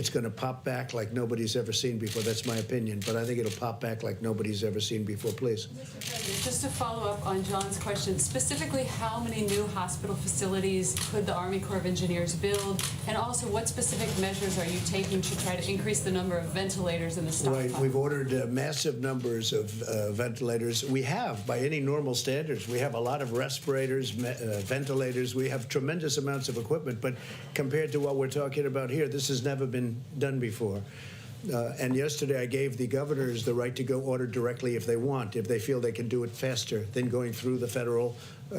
it's going to pop back like nobody's ever seen before. That's my opinion, but I think it'll pop back like nobody's ever seen before. Please. Mr. President, just to follow up on John's question, specifically how many new hospital facilities could the Army Corps of Engineers build? And also, what specific measures are you taking to try to increase the number of ventilators in the stockpile? Right. We've ordered massive numbers of ventilators. We have, by any normal standards, we have a lot of respirators, ventilators. We have tremendous amounts of equipment, but compared to what we're talking about here, this has never been done before. And yesterday I gave the governors the right to go order directly if they want, if they feel they can do it faster than going through the federal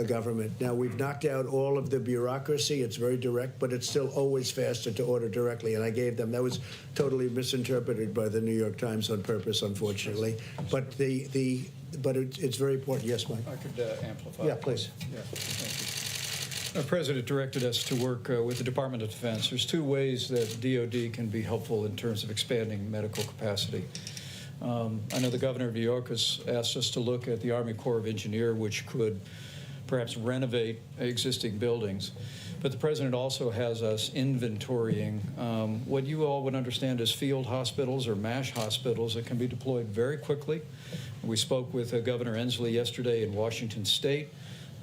government. Now, we've knocked out all of the bureaucracy. It's very direct, but it's still always faster to order directly. And I gave them, that was totally misinterpreted by the New York Times on purpose, unfortunately. But it's very important. Yes, Mike? I could amplify. Yeah, please. Yeah, thank you. Our President directed us to work with the Department of Defense. There's two ways that DOD can be helpful in terms of expanding medical capacity. I know the governor of New York has asked us to look at the Army Corps of Engineers, which could perhaps renovate existing buildings. But the President also has us inventorying what you all would understand as field hospitals or MASH hospitals that can be deployed very quickly. We spoke with Governor Inslee yesterday in Washington State.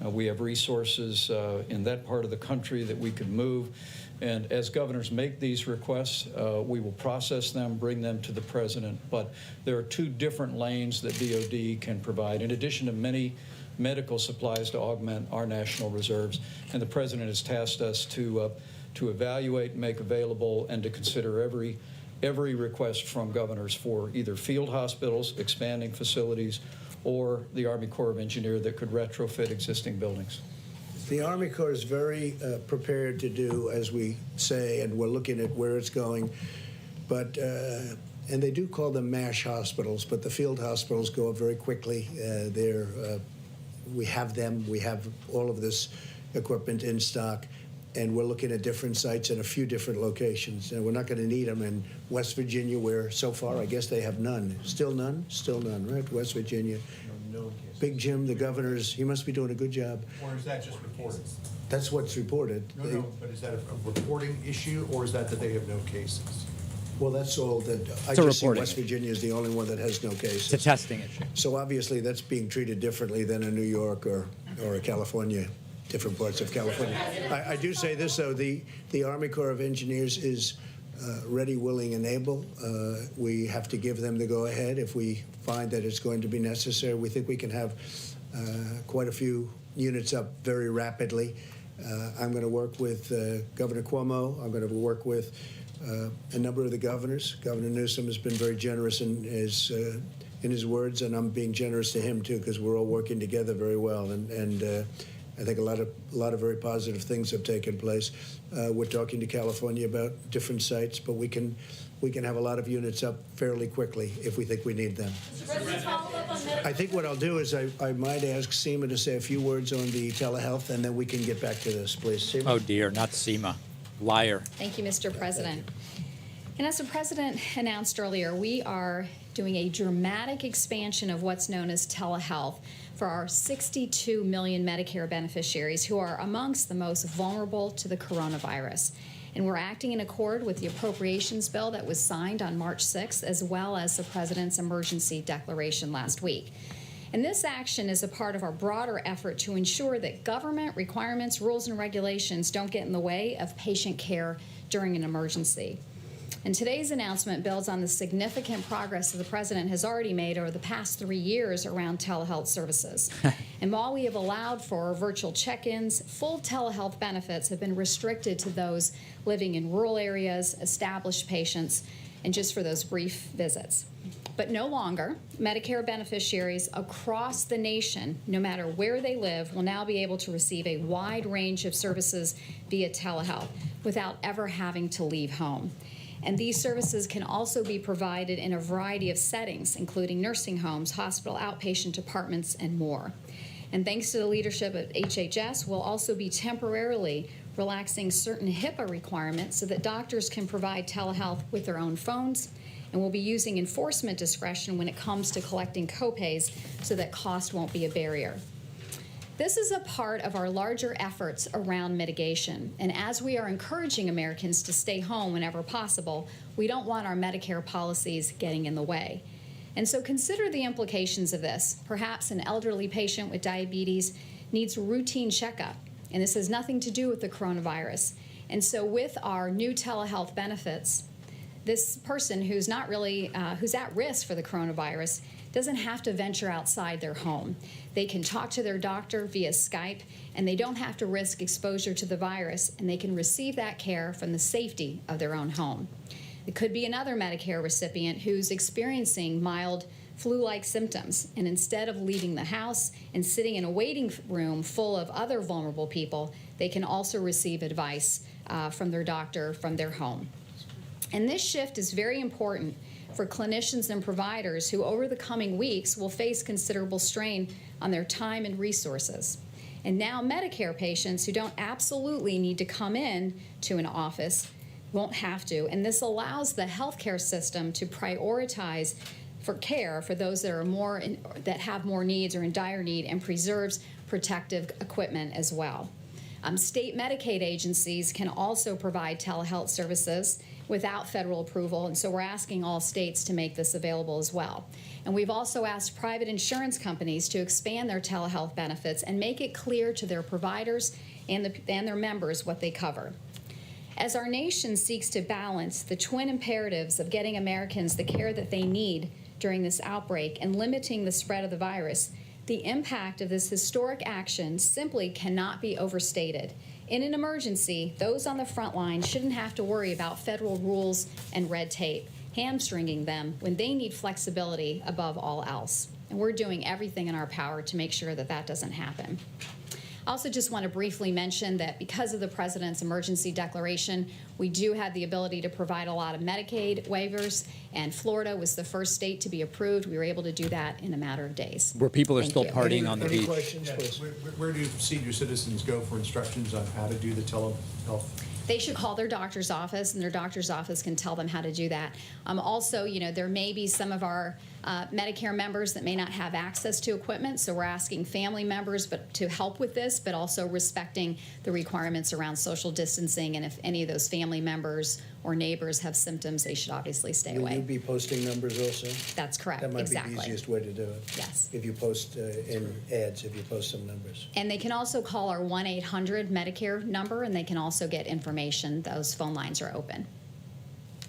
We have resources in that part of the country that we can move. And as governors make these requests, we will process them, bring them to the President. But there are two different lanes that DOD can provide, in addition to many medical supplies to augment our national reserves. And the President has tasked us to evaluate, make available, and to consider every request from governors for either field hospitals, expanding facilities, or the Army Corps of Engineers that could retrofit existing buildings. The Army Corps is very prepared to do, as we say, and we're looking at where it's going. But and they do call them MASH hospitals, but the field hospitals go up very quickly. We have them. We have all of this equipment in stock, and we're looking at different sites in a few different locations. And we're not going to need them in West Virginia, where so far I guess they have none. Still none? Still none, right? West Virginia. No. Big Jim, the governor's, he must be doing a good job. Or is that just reported? That's what's reported. No, but is that a reporting issue, or is that they have no cases? Well, that's all that, I It's a just see reporting West Virginia is the only one that has no cases. It's a testing issue. So obviously that's being treated differently than in New York or a California, different parts of California. I do say this, though, the Army Corps of Engineers is ready, willing, and able. We have to give them the go-ahead if we find that it's going to be necessary. We think we can have quite a few units up very rapidly. I'm going to work with Governor Cuomo. I'm going to work with a number of the governors. Governor Newsom has been very generous in his words, and I'm being generous to him, too, because we're all working together very well. And I think a lot of very positive things have taken place. We're talking to California about different sites, but we can have a lot of units up fairly quickly if we think we need them. I think what I'll do is I might ask Seema to say a few words on the telehealth, and then we can get back to this, please. Seema? Oh, dear, not SEMA. Liar. Thank you, Mr. President. And as the President announced earlier, we are doing a dramatic expansion of what's known as telehealth for our 62 million Medicare beneficiaries who are amongst the most vulnerable to the coronavirus. And we're acting in accord with the appropriations bill that was signed on March 6th, as well as the President's emergency declaration last week. And this action is a part of our broader effort to ensure that government requirements, rules, and regulations don't get in the way of patient care during an emergency. And today's announcement builds on the significant progress that the President has already made over the past 3 years around telehealth services. And while we have allowed for virtual check-ins, full telehealth benefits have been restricted to those living in rural areas, established patients, and just for those brief visits. But no longer, Medicare beneficiaries across the nation, no matter where they live, will now be able to receive a wide range of services via telehealth without ever having to leave home. And these services can also be provided in a variety of settings, including nursing homes, hospital outpatient departments, and more. And thanks to the leadership at HHS, we'll also be temporarily relaxing certain HIPAA requirements so that doctors can provide telehealth with their own phones, and we'll be using enforcement discretion when it comes to collecting copays so that cost won't be a barrier. This is a part of our larger efforts around mitigation. And as we are encouraging Americans to stay home whenever possible, we don't want our Medicare policies getting in the way. And so consider the implications of this. Perhaps an elderly patient with diabetes needs routine checkup, and this has nothing to do with the coronavirus. And so with our new telehealth benefits, this person who's not really, who's at risk for the coronavirus doesn't have to venture outside their home. They can talk to their doctor via Skype, and they don't have to risk exposure to the virus, and they can receive that care from the safety of their own home. It could be another Medicare recipient who's experiencing mild flu-like symptoms, and instead of leaving the house and sitting in a waiting room full of other vulnerable people, they can also receive advice from their doctor from their home. And this shift is very important for clinicians and providers who over the coming weeks will face considerable strain on their time and resources. And now Medicare patients who don't absolutely need to come in to an office won't have to, and this allows the healthcare system to prioritize for care for those that are that have more needs or in dire need, and preserves protective equipment as well. State Medicaid agencies can also provide telehealth services without federal approval, and so we're asking all states to make this available as well. And we've also asked private insurance companies to expand their telehealth benefits and make it clear to their providers and their members what they cover. As our nation seeks to balance the twin imperatives of getting Americans the care that they need during this outbreak and limiting the spread of the virus, the impact of this historic action simply cannot be overstated. In an emergency, those on the front line shouldn't have to worry about federal rules and red tape, hamstringing them when they need flexibility above all else. And we're doing everything in our power to make sure that that doesn't happen. I also just want to briefly mention that because of the President's emergency declaration, we do have the ability to provide a lot of Medicaid waivers, and Florida was the first state to be approved. We were able to do that in a matter of days. Where people are Thank still you. partying on the Any beach. questions, please? Where do senior citizens go for instructions on how to do the telehealth? They should call their doctor's office, and their doctor's office can tell them how to do that. Also, there may be some of our Medicare members that may not have access to equipment, so we're asking family members to help with this, but also respecting the requirements around social distancing, and if any of those family members or neighbors have symptoms, they should obviously stay Will away. you be posting numbers also? That's correct, That might exactly. be the easiest way to do it. Yes. If you post in ads, if you post some numbers. And they can also call our 1-800 Medicare number, and they can also get information. Those phone lines are open.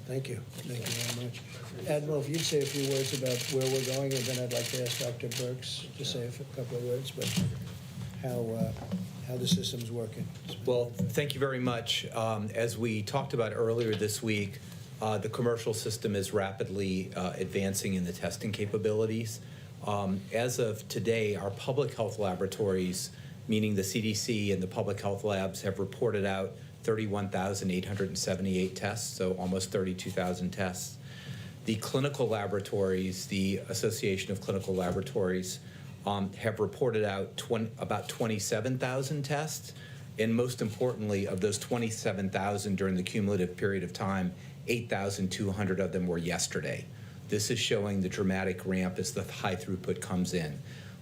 Thank you. Thank you very much. Admiral, if you'd say a few words about where we're going, and then I'd like to ask Dr. Burks to say a couple of words, but how the system's working. Well, thank you very much. As we talked about earlier this week, the commercial system is rapidly advancing in the testing capabilities. As of today, our public health laboratories, meaning the CDC and the public health labs, have reported out 31,878 tests, so almost 32,000 tests. The clinical laboratories, the Association of Clinical Laboratories, have reported out about 27,000 tests, and most importantly, of those 27,000 during the cumulative period of time, 8,200 of them were yesterday. This is showing the dramatic ramp as the high throughput comes in.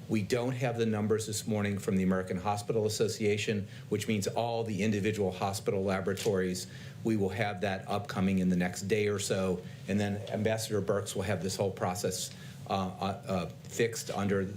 We don't have the numbers this morning from the American Hospital Association, which means all the individual hospital laboratories. We will have that upcoming in the next day or so, and then Ambassador Burks will have this whole process fixed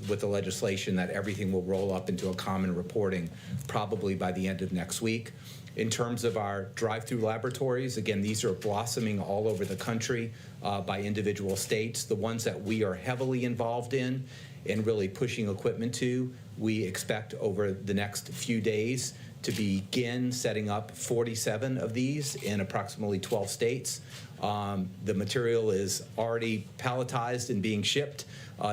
with the legislation that everything will roll up into a common reporting probably by the end of next week. In terms of our drive-through laboratories, again, these are blossoming all over the country by individual states. The ones that we are heavily involved in and really pushing equipment to, we expect over the next few days to begin setting up 47 of these in approximately 12 states. The material is already palletized and being shipped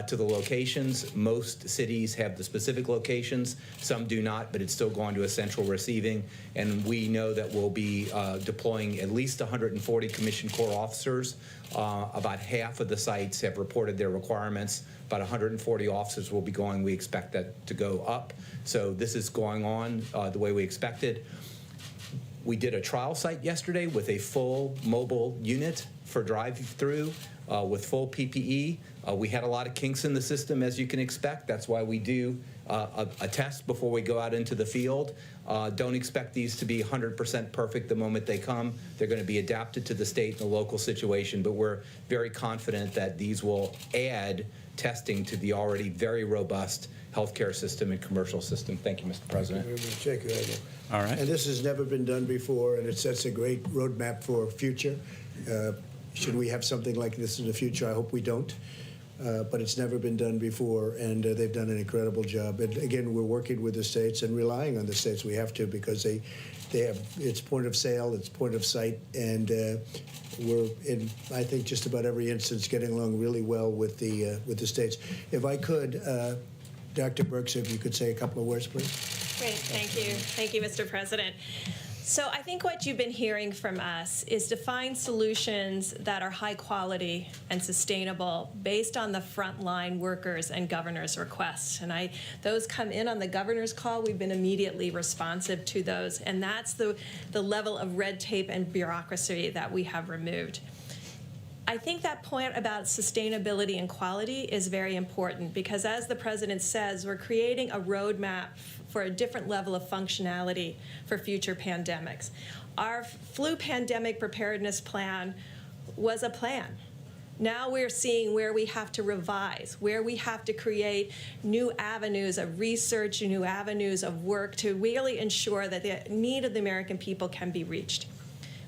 to the locations. Most cities have the specific locations. Some do not, but it's still going to a central receiving. And we know that we'll be deploying at least 140 Commissioned Corps officers. About half of the sites have reported their requirements. About 140 officers will be going. We expect that to go up. So this is going on the way we expected. We did a trial site yesterday with a full mobile unit for drive-through with full PPE. We had a lot of kinks in the system, as you can expect. That's why we do a test before we go out into the field. Don't expect these to be 100% perfect the moment they come. They're going to be adapted to the state and the local situation, but we're very confident that these will add testing to the already very robust healthcare system and commercial system. Thank you, Mr. President. Thank you, Abel. All right. And this has never been done before, and it sets a great roadmap for future. Should we have something like this in the future? I hope we don't. But it's never been done before, and they've done an incredible job. And again, we're working with the states and relying on the states. We have to, because they have, it's point of sale, it's point of sight, and we're in, I think, just about every instance getting along really well with the states. If I could, Dr. Birx, if you could say a couple of words, please. Great, thank you. Thank you, Mr. President. So I think what you've been hearing from us is to find solutions that are high quality and sustainable based on the frontline workers and governor's requests. And those come in on the governor's call. We've been immediately responsive to those. And that's the level of red tape and bureaucracy that we have removed. I think that point about sustainability and quality is very important because, as the president says, we're creating a roadmap for a different level of functionality for future pandemics. Our flu pandemic preparedness plan was a plan. Now we're seeing where we have to revise, where we have to create new avenues of research, new avenues of work to really ensure that the need of the American people can be reached.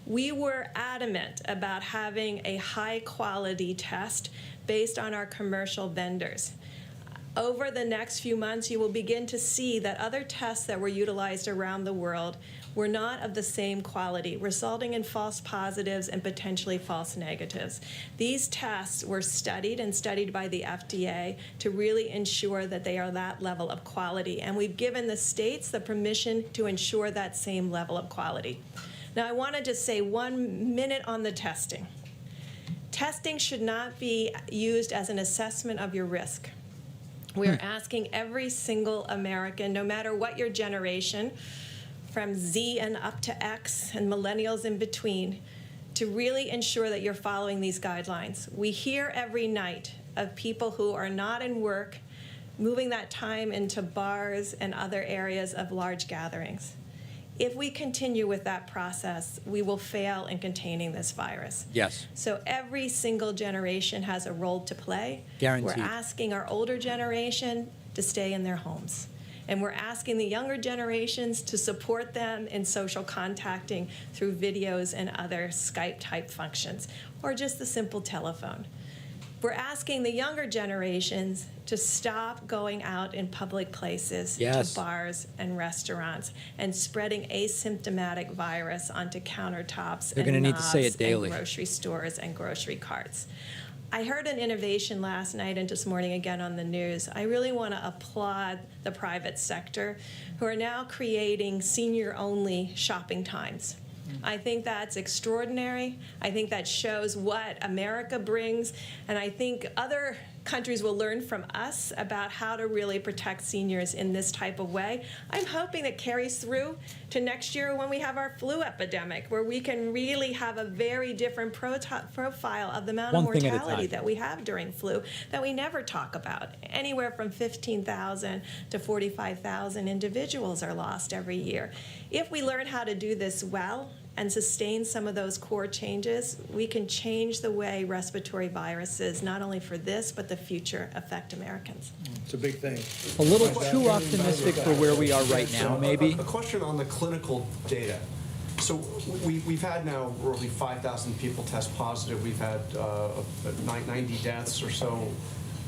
We were adamant about having a high-quality test based on our commercial vendors. Over the next few months, you will begin to see that other tests that were utilized around the world were not of the same quality, resulting in false positives and potentially false negatives. These tests were studied and studied by the FDA to really ensure that they are that level of quality, and we've given the states the permission to ensure that same level of quality. Now, I want to just say 1 minute on the testing. Testing should not be used as an assessment of your risk. We're asking every single American, no matter what your generation, from Z and up to X and millennials in between, to really ensure that you're following these guidelines. We hear every night of people who are not in work, moving that time into bars and other areas of large gatherings. If we continue with that process, we will fail in containing this virus. Yes. So every single generation has a role to play. Guaranteed. We're asking our older generation to stay in their homes. And we're asking the younger generations to support them in social contacting through videos and other Skype-type functions, or just the simple telephone. We're asking the younger generations to stop going out in public places, Yes. to bars and restaurants, and spreading asymptomatic virus onto countertops They're and gonna need to say knobs it daily. and grocery stores and grocery carts. I heard an innovation last night and this morning again on the news. I really want to applaud the private sector who are now creating senior-only shopping times. I think that's extraordinary. I think that shows what America brings, and I think other countries will learn from us about how to really protect seniors in this type of way. I'm hoping that carries through to next year when we have our flu epidemic, where we can really have a very different profile of the amount of One thing at a mortality time. that we have during flu that we never talk about. Anywhere from 15,000 to 45,000 individuals are lost every year. If we learn how to do this well and sustain some of those core changes, we can change the way respiratory viruses, not only for this, but the future, affect Americans. It's a big thing. A little too optimistic for where we are right now, maybe. A question on the clinical data. So we've had now roughly 5,000 people test positive. We've had 90 deaths or so.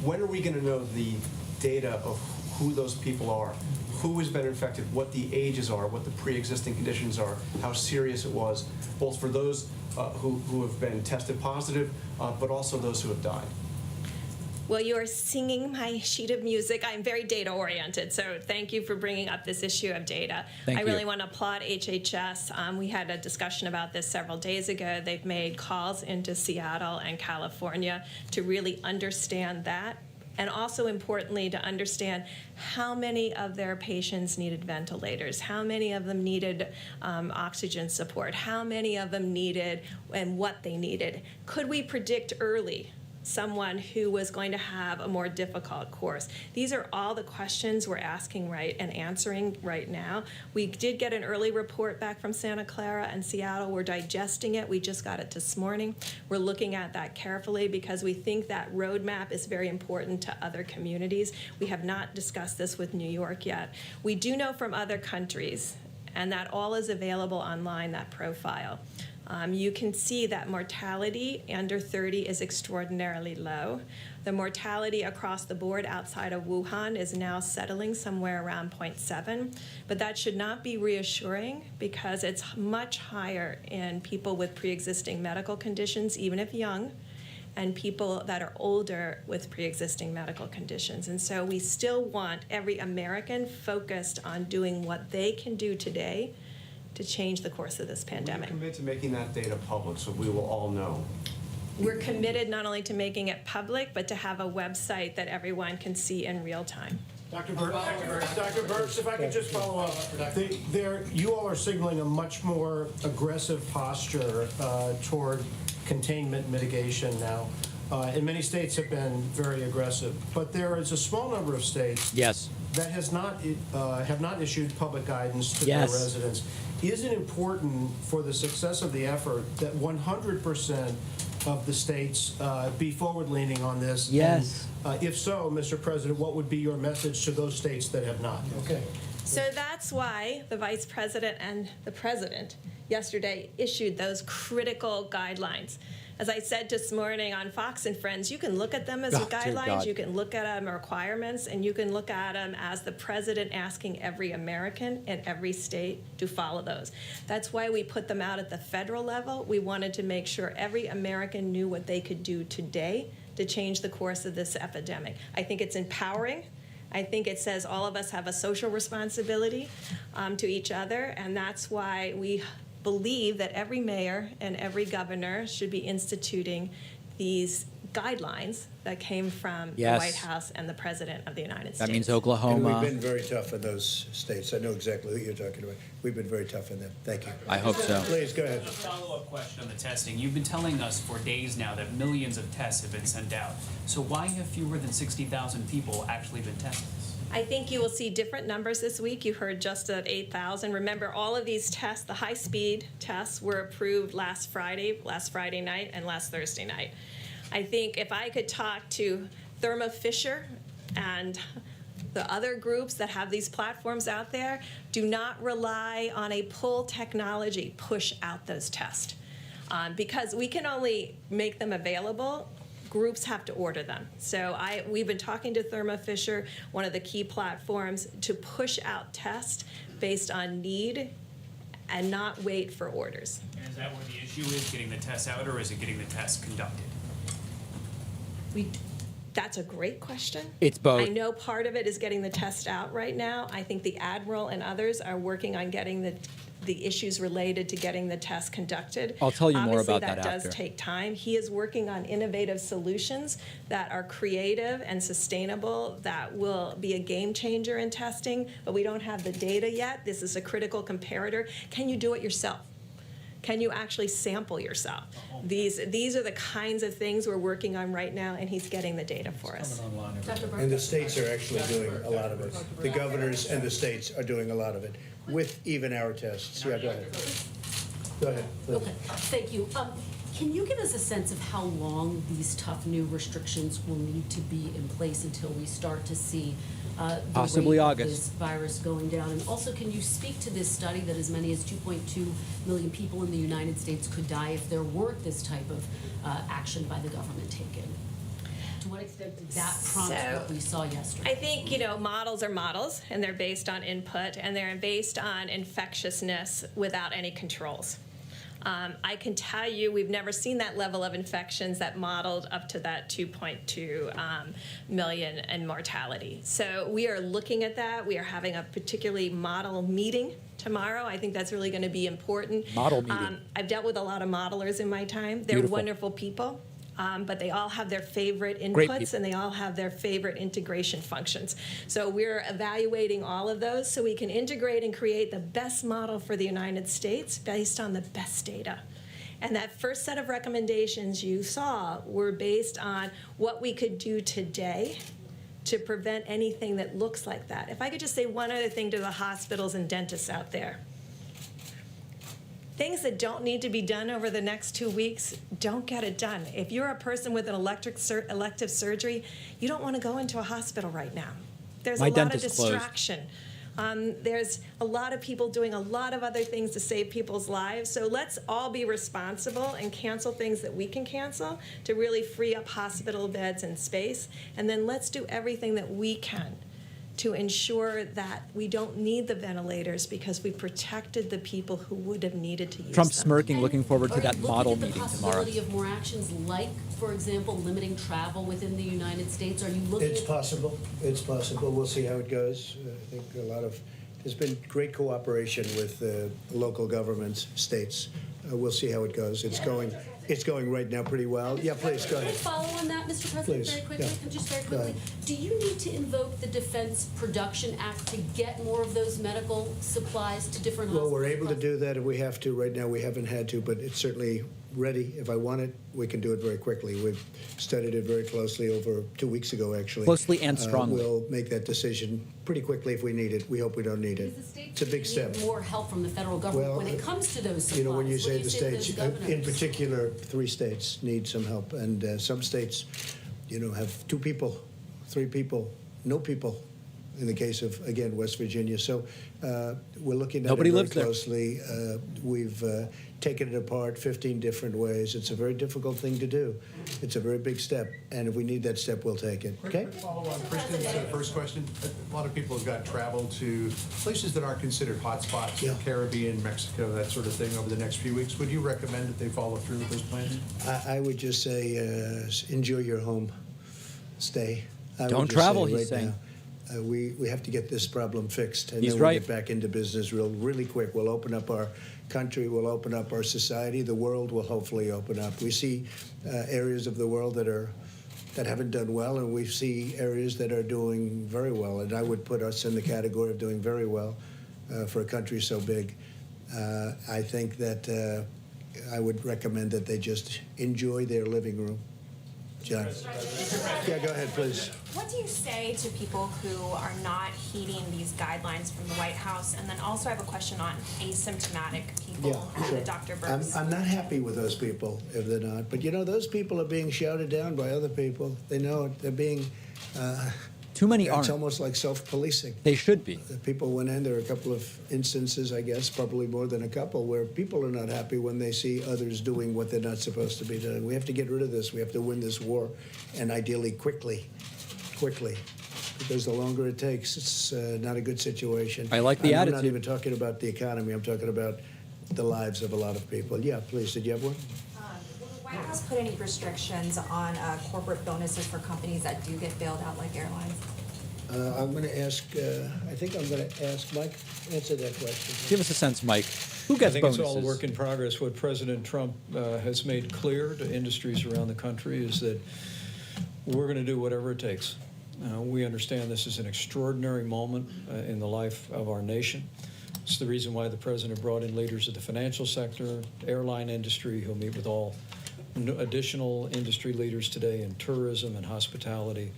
When are we going to know the data of who those people are? Who has been infected, what the ages are, what the pre-existing conditions are, how serious it was, both for those who have been tested positive, but also those who have died? Well, you are singing my sheet of music. I'm very data-oriented, so thank you for bringing up this issue of data. Thank I you. really want to applaud HHS. We had a discussion about this several days ago. They've made calls into Seattle and California to really understand that and also importantly to understand how many of their patients needed ventilators, how many of them needed oxygen support, how many of them needed and what they needed. Could we predict early someone who was going to have a more difficult course? These are all the questions we're asking and answering right now. We did get an early report back from Santa Clara and Seattle. We're digesting it. We just got it this morning. We're looking at that carefully because we think that roadmap is very important to other communities. We have not discussed this with New York yet. We do know from other countries, and that all is available online, that profile. You can see that mortality under 30 is extraordinarily low. The mortality across the board outside of Wuhan is now settling somewhere around 0.7, but that should not be reassuring because it's much higher in people with pre-existing medical conditions, even if young, and people that are older with pre-existing medical conditions. And so we still want every American focused on doing what they can do today to change the course of this pandemic. We're committed to making that data public so we will all know. We're committed not only to making it public, but to have a website that everyone can see in real time. Dr. Birx, if I could just follow up. You all are signaling a much more aggressive posture toward containment mitigation now. And many states have been very aggressive. But there is a small number of states that have not issued public guidance to their residents. Is it important for the success of the effort that 100% of the states be forward-leaning on this? Yes. And, if so, Mr. President, what would be your message to those states that have not? Okay. So that's why the Vice President and the President yesterday issued those critical guidelines. As I said this morning on Fox and Friends, you can look at them as guidelines, you can look at them as requirements, and you can look at them as the president asking every American in every state to follow those. That's why we put them out at the federal level. We wanted to make sure every American knew what they could do today to change the course of this epidemic. I think it's empowering. I think it says all of us have a social responsibility to each other, and that's why we believe that every mayor and every governor should be instituting these guidelines that came from the White House and the President of the United States. That means Oklahoma. And we've been very tough in those states. I know exactly what you're talking about. We've been very tough in them. Thank you. I hope so. Please, go ahead. A follow-up question on the testing. You've been telling us for days now that millions of tests have been sent out. So why have fewer than 60,000 people actually been tested? I think you will see different numbers this week. You heard just at 8,000. Remember, all of these tests, the high-speed tests, were approved last Friday night, and last Thursday night. I think if I could talk to Thermo Fisher and the other groups that have these platforms out there, do not rely on a pull technology, push out those tests. Because we can only make them available. Groups have to order them. So we've been talking to Thermo Fisher, one of the key platforms, to push out tests based on need and not wait for orders. And is that where the issue is, getting the tests out, or is it getting the tests conducted? That's a great question. It's both. I know part of it is getting the test out right now. I think the Admiral and others are working on getting the issues related to getting the test conducted. I'll tell you more about that that does after. take time. He is working on innovative solutions that are creative and sustainable that will be a game changer in testing, but we don't have the data yet. This is a critical comparator. Can you do it yourself? Can you actually sample yourself? These are the kinds of things we're working on right now, and he's getting the data for us. And the states are actually doing a lot of it. The governors and the states are doing a lot of it, with even our tests. Yeah, go ahead. Go ahead, please. Okay, thank you. Can you give us a sense of how long these tough new restrictions will need to be in place until we start to see the Possibly rate August. of this virus going down? And also, can you speak to this study that as many as 2.2 million people in the United States could die if there weren't this type of action by the government taken? To what extent did that prompt what we saw yesterday? I think, models are models, and they're based on input, and they're based on infectiousness without any controls. I can tell you we've never seen that level of infections that modeled up to that 2.2 million in mortality. So we are looking at that. We are having a particularly model meeting tomorrow. I think that's really going to be important. Model meeting. I've dealt with a lot of modelers in my time. They're Beautiful. wonderful people. but they all have their favorite Great inputs people. and they all have their favorite integration functions. So we're evaluating all of those so we can integrate and create the best model for the United States based on the best data. And that first set of recommendations you saw were based on what we could do today to prevent anything that looks like that. If I could just say one other thing to the hospitals and dentists out there. Things that don't need to be done over the next 2 weeks, don't get it done. If you're a person with an elective surgery, you don't want to go into a hospital right now. There's My a lot of dentist closed. distraction. There's a lot of people doing a lot of other things to save people's lives. So let's all be responsible and cancel things that we can cancel to really free up hospital beds and space. And then let's do everything that we can to ensure that we don't need the ventilators because we protected the people who would have needed to use Trump them. smirking, looking forward to that model meeting Are you tomorrow. looking at the possibility of more actions like, for example, limiting travel within the United States? Are you looking It's at... possible. It's possible. We'll see how it goes. I think there's been great cooperation with local governments, states. We'll see how it goes. It's going right now pretty well. Yeah, please, go Can I ahead. follow on that, Mr. President, Please, very quickly? yeah. Just very Go quickly. ahead. Do you need to invoke the Defense Production Act to get more of those medical supplies to different Well, hospitals? we're able to do that if we have to. Right now, we haven't had to, but it's certainly ready. If I want it, we can do it very quickly. We've studied it very closely over 2 weeks ago, actually. Closely and strongly. We'll make that decision pretty quickly if we need it. We hope we don't need it. Because the states It's a big step. need more help from the federal government Well, when it comes to those supplies. You know, when you What say do the to states, those governors? in particular, 3 states need some help, and some states, have 2 people, 3 people, no people. In the case of, again, West Virginia. So we're looking at Nobody it very lives there. closely. We've taken it apart 15 different ways. It's a very difficult thing to do. It's a very big step, and if we need that step, we'll take it. Okay? Quick follow on Kristen's first question. A lot of people have got travel to places that aren't considered hotspots, Yeah. Caribbean, Mexico, that sort of thing over the next few weeks. Would you recommend that they follow through with those plans? I would just say enjoy your home stay. I would Don't just travel, say he's right saying. now, we have to get this problem fixed, and He's then we'll right. get back into business really quick. We'll open up our country, we'll open up our society, the world will hopefully open up. We see areas of the world that haven't done well, and we see areas that are doing very well. And I would put us in the category of doing very well for a country so big. I think that I would recommend that they just enjoy their living room. John. Yeah, go ahead, please. What do you say to people who are not heeding these guidelines from the White House? And then also I have a question on asymptomatic people that Dr. Burks. I'm not happy with those people if they're not. But those people are being shouted down by other people. They know it. They're being. Too many It's aren't. almost like self-policing. They should be. The people went in. There are a couple of instances, I guess, probably more than a couple, where people are not happy when they see others doing what they're not supposed to be doing. We have to get rid of this. We have to win this war, and ideally quickly, because the longer it takes, it's not a good situation. I like the I'm attitude. not even talking about the economy. I'm talking about the lives of a lot of people. Yeah, please. Did you have one? Will the White House put any restrictions on corporate bonuses for companies that do get bailed out like airlines? I'm going to ask. I think I'm going to ask Mike. Answer that question. Give us a sense, Mike. Who I gets think bonuses? it's all a work in progress. What President Trump has made clear to industries around the country is that we're going to do whatever it takes. We understand this is an extraordinary moment in the life of our nation. It's the reason why the president brought in leaders of the financial sector, airline industry. He'll meet with all additional industry leaders today in tourism and hospitality.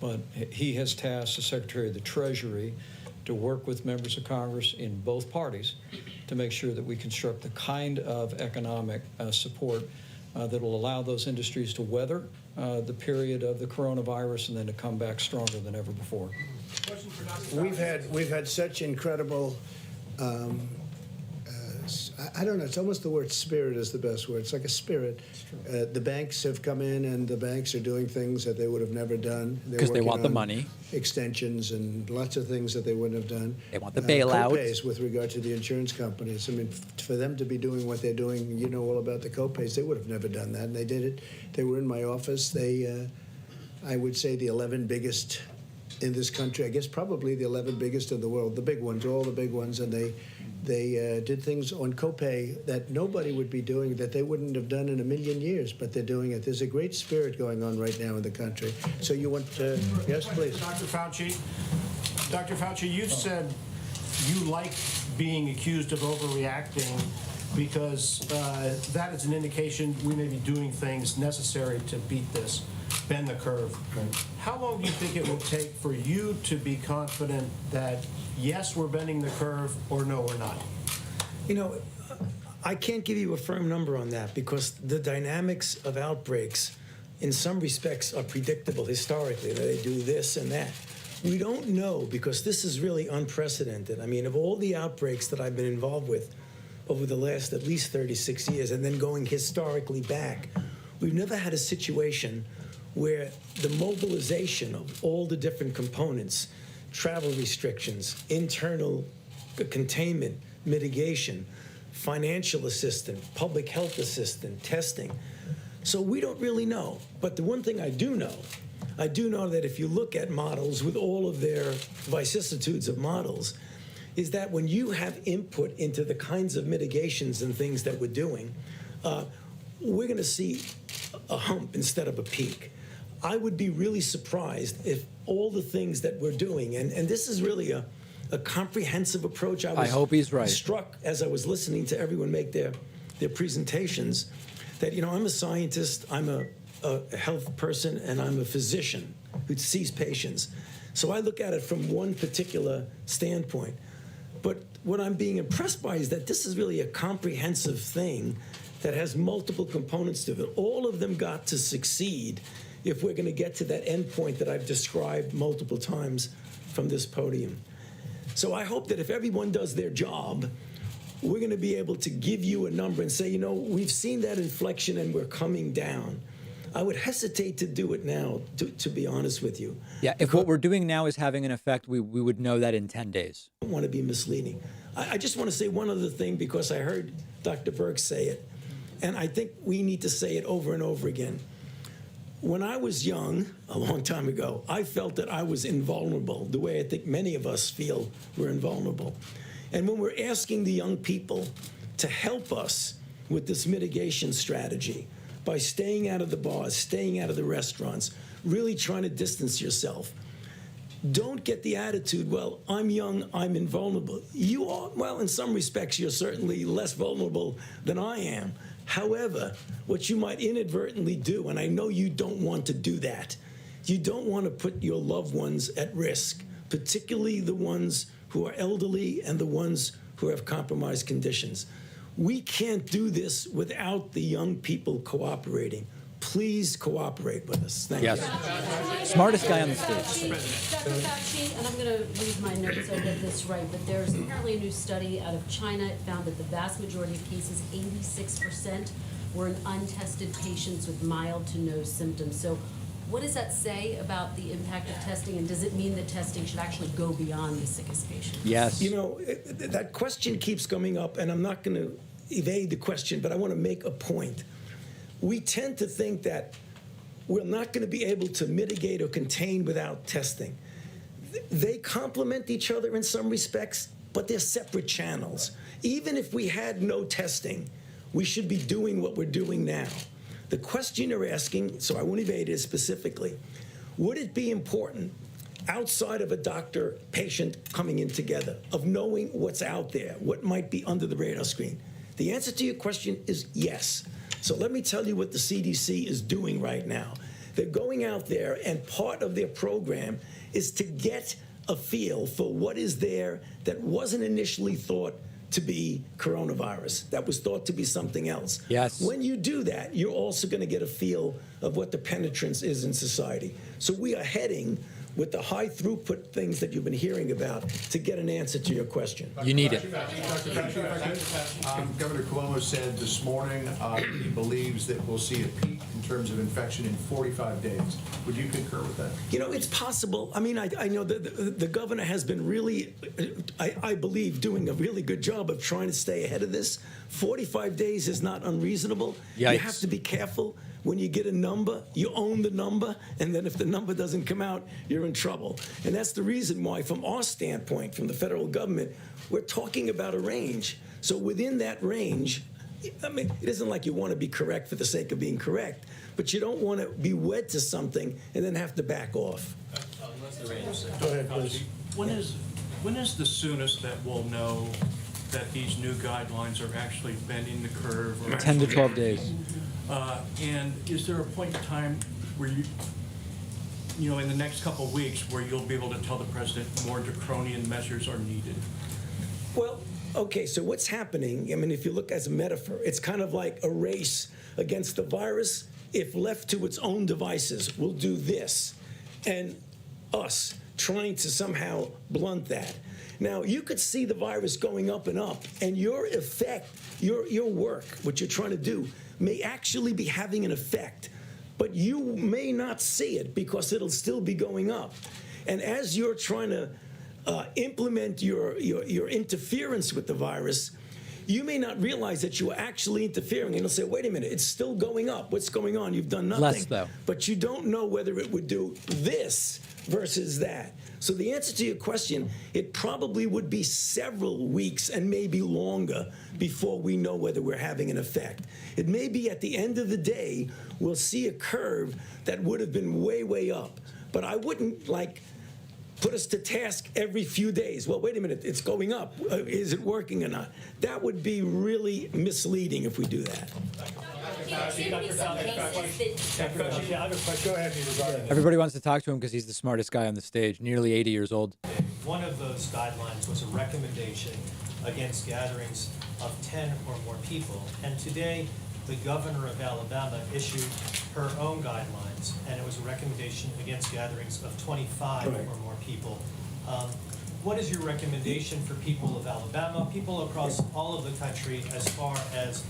But he has tasked the Secretary of the Treasury to work with members of Congress in both parties to make sure that we construct the kind of economic support that will allow those industries to weather the period of the coronavirus and then to come back stronger than ever before. We've had such incredible. I don't know. It's almost the word spirit is the best word. It's like a spirit. The banks have come in, and the banks are doing things that they would have never done. Because they working want the on money. Extensions and lots of things that they wouldn't have done. They want the bailout. Copays with regard to the insurance companies. I mean, for them to be doing what they're doing, you know all about the copays. They would have never done that, and they did it. They were in my office. I would say the 11 biggest in this country. I guess probably the 11 biggest in the world, the big ones, all the big ones, and they did things on copay that nobody would be doing, that they wouldn't have done in a million years, but they're doing it. There's a great spirit going on right now in the country. So you want to, yes, please. Dr. Fauci, you've said you like being accused of overreacting because that is an indication we may be doing things necessary to beat this, bend the curve. How long do you think it will take for you to be confident that, yes, we're bending the curve, or no, we're not? You know, I can't give you a firm number on that because the dynamics of outbreaks in some respects are predictable historically, that they do this and that. We don't know because this is really unprecedented. I mean, of all the outbreaks that I've been involved with over the last at least 36 years, and then going historically back, we've never had a situation where the mobilization of all the different components, travel restrictions, internal containment, mitigation, financial assistance, public health assistance, testing. So we don't really know. But the one thing I do know that if you look at models with all of their vicissitudes of models, is that when you have input into the kinds of mitigations and things that we're doing, we're going to see a hump instead of a peak. I would be really surprised if all the things that we're doing, and this is really a comprehensive approach. I hope he's right. Struck as I was listening to everyone make their presentations that, you know, I'm a scientist, I'm a health person, and I'm a physician who sees patients. So I look at it from one particular standpoint. But what I'm being impressed by is that this is really a comprehensive thing that has multiple components to it. All of them got to succeed if we're going to get to that end point that I've described multiple times from this podium. So I hope that if everyone does their job, we're going to be able to give you a number and say, you know, we've seen that inflection and we're coming down. I would hesitate to do it now, to be honest with you. Yeah, if what we're doing now is having an effect, we would know that in 10 days. I don't want to be misleading. I just want to say one other thing because I heard Dr. Birx say it, and I think we need to say it over and over again. When I was young, a long time ago, I felt that I was invulnerable, the way I think many of us feel we're invulnerable. And when we're asking the young people to help us with this mitigation strategy, by staying out of the bars, staying out of the restaurants, really trying to distance yourself. Don't get the attitude, well, I'm young, I'm invulnerable. You are, well, in some respects, you're certainly less vulnerable than I am. However, what you might inadvertently do, and I know you don't want to do that, you don't want to put your loved ones at risk, particularly the ones who are elderly and the ones who have compromised conditions. We can't do this without the young people cooperating. Please cooperate with us. Thank you. Smartest guy on the stage. Dr. Fauci, and I'm going to read my notes so I get this right, but there's apparently a new study out of China. It found that the vast majority of cases, 86%, were in untested patients with mild to no symptoms. So what does that say about the impact of testing, and does it mean that testing should actually go beyond the sickest patients? Yes. You know, that question keeps coming up, and I'm not going to evade the question, but I want to make a point. We tend to think that we're not going to be able to mitigate or contain without testing. They complement each other in some respects, but they're separate channels. Even if we had no testing, we should be doing what we're doing now. The question you're asking, so I won't evade it specifically, would it be important outside of a doctor-patient coming in together, of knowing what's out there, what might be under the radar screen? The answer to your question is yes. So let me tell you what the CDC is doing right now. They're going out there, and part of their program is to get a feel for what is there that wasn't initially thought to be coronavirus, that was thought to be something else. Yes. When you do that, you're also going to get a feel of what the penetrance is in society. So we are heading with the high throughput things that you've been hearing about to get an answer to your question. You need it. Dr. Fauci, if I could. Governor Cuomo said this morning he believes that we'll see a peak in terms of infection in 45 days. Would you concur with that? You know, it's possible. I mean, I know the governor has been really, I believe, doing a really good job of trying to stay ahead of this. 45 days is not unreasonable. Yikes. You have to be careful. When you get a number, you own the number, and then if the number doesn't come out, you're in trouble. And that's the reason why, from our standpoint, from the federal government, we're talking about a range. So within that range, I mean, it isn't like you want to be correct for the sake of being correct, but you don't want to be wed to something and then have to back off. Go ahead, please. When is the soonest that we'll know that these new guidelines are actually bending the curve? Or 10 to 12 days. And is there a point in time where you know, in the next couple of weeks, where you'll be able to tell the president more draconian measures are needed? Well, okay, so what's happening, I mean, if you look as a metaphor, it's kind of like a race against the virus. If left to its own devices, will do this. And us trying to somehow blunt that. Now, you could see the virus going up and up, and your effect, your work, what you're trying to do, may actually be having an effect, but you may not see it because it'll still be going up. And as you're trying to implement your interference with the virus, you may not realize that you are actually interfering, and you'll say, wait a minute, it's still going up. What's going on? You've done nothing. Less, though. But you don't know whether it would do this versus that. So the answer to your question, it probably would be several weeks and maybe longer before we know whether we're having an effect. It may be at the end of the day, we'll see a curve that would have been way, way up. But I wouldn't, like, put us to task every few days. Well, wait a minute, it's going up. Is it working or not? That would be really misleading if we do that. Go ahead, regarding Everybody wants to talk to him because he's the smartest guy on the stage, nearly 80 years old. One of those guidelines was a recommendation against gatherings of 10 or more people. And today, the governor of Alabama issued her own guidelines, and it was a recommendation against gatherings of 25 or more people. What is your recommendation for people of Alabama, people across all of the country, as far as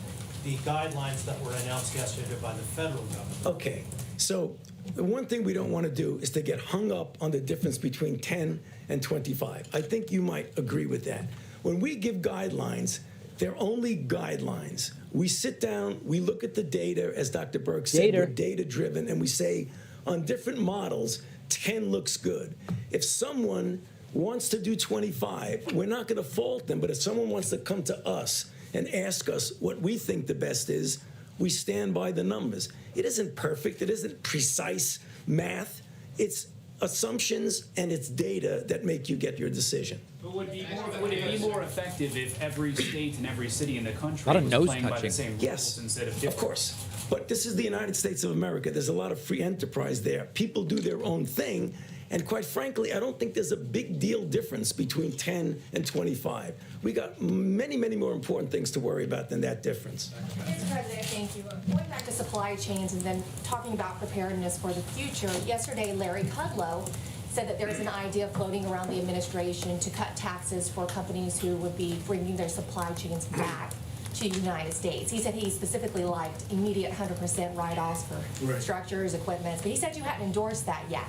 the guidelines that were announced yesterday by the federal government? Okay, so the one thing we don't want to do is to get hung up on the difference between 10 and 25. I think you might agree with that. When we give guidelines, they're only guidelines. We sit down, we look at the data, as Dr. Burke said, we're data-driven, and we say, on different models, 10 looks good. If someone wants to do 25, we're not going to fault them, but if someone wants to come to us and ask us what we think the best is, we stand by the numbers. It isn't perfect, it isn't precise math, it's assumptions and it's data that make you get your decision. But would it be more effective if every state and every city in the country A lot of was nose playing by the touching. same rules Yes, instead of of different? course. But this is the United States of America. There's a lot of free enterprise there. People do their own thing. And quite frankly, I don't think there's a big deal difference between 10 and 25. We got many, many more important things to worry about than that difference. Mr. President, thank you. Going back to supply chains and then talking about preparedness for the future, yesterday Larry Kudlow said that there is an idea floating around the administration to cut taxes for companies who would be bringing their supply chains back to the United States. He said he specifically liked immediate 100% write-offs for structures, equipment, but he said you hadn't endorsed that yet.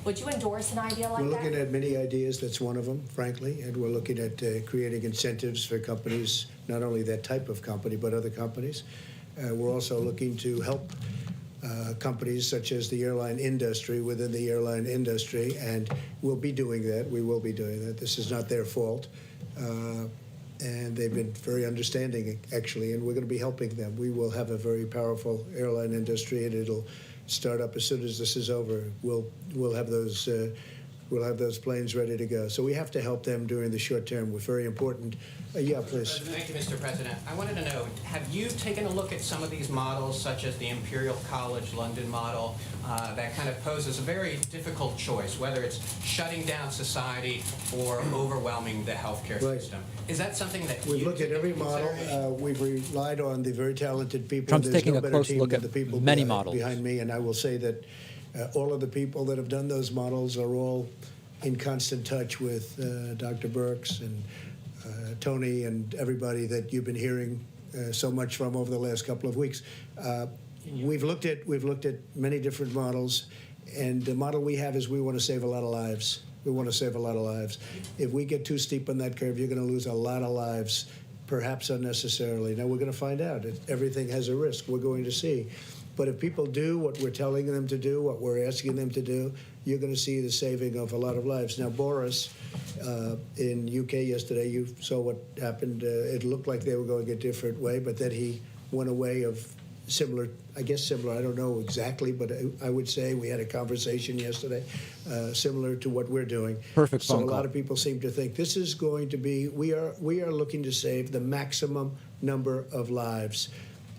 Would you endorse an idea like that? We're looking at many ideas. That's one of them, frankly, and we're looking at creating incentives for companies, not only that type of company, but other companies. We're also looking to help companies such as the airline industry within the airline industry, and we'll be doing that. We will be doing that. This is not their fault. And they've been very understanding, actually, and we're going to be helping them. We will have a very powerful airline industry, and it'll start up as soon as this is over. We'll have those planes ready to go. So we have to help them during the short term. We're very important. Yeah, please. Thank you, Mr. President. I wanted to know, have you taken a look at some of these models, such as the Imperial College London model, that kind of poses a very difficult choice, whether it's shutting down society or overwhelming the healthcare system? Is that something that We've looked at every model. We've relied on the very talented people. Trump's There's taking no a better close team look than at the people many behind, models. behind me, and I will say that all of the people that have done those models are all in constant touch with Dr. Birx and Tony and everybody that you've been hearing so much from over the last couple of weeks. We've looked at many different models, and the model we have is we want to save a lot of lives. We want to save a lot of lives. If we get too steep on that curve, you're going to lose a lot of lives, perhaps unnecessarily. Now, we're going to find out. Everything has a risk. We're going to see. But if people do what we're telling them to do, what we're asking them to do, you're going to see the saving of a lot of lives. Now, Boris, in UK yesterday, you saw what happened. It looked like they were going a different way, but then he went away of similar, I guess similar, I don't know exactly, but I would say we had a conversation yesterday similar to what we're doing. Perfect phone So a call. lot of people seem to think this is going to be, we are looking to save the maximum number of lives.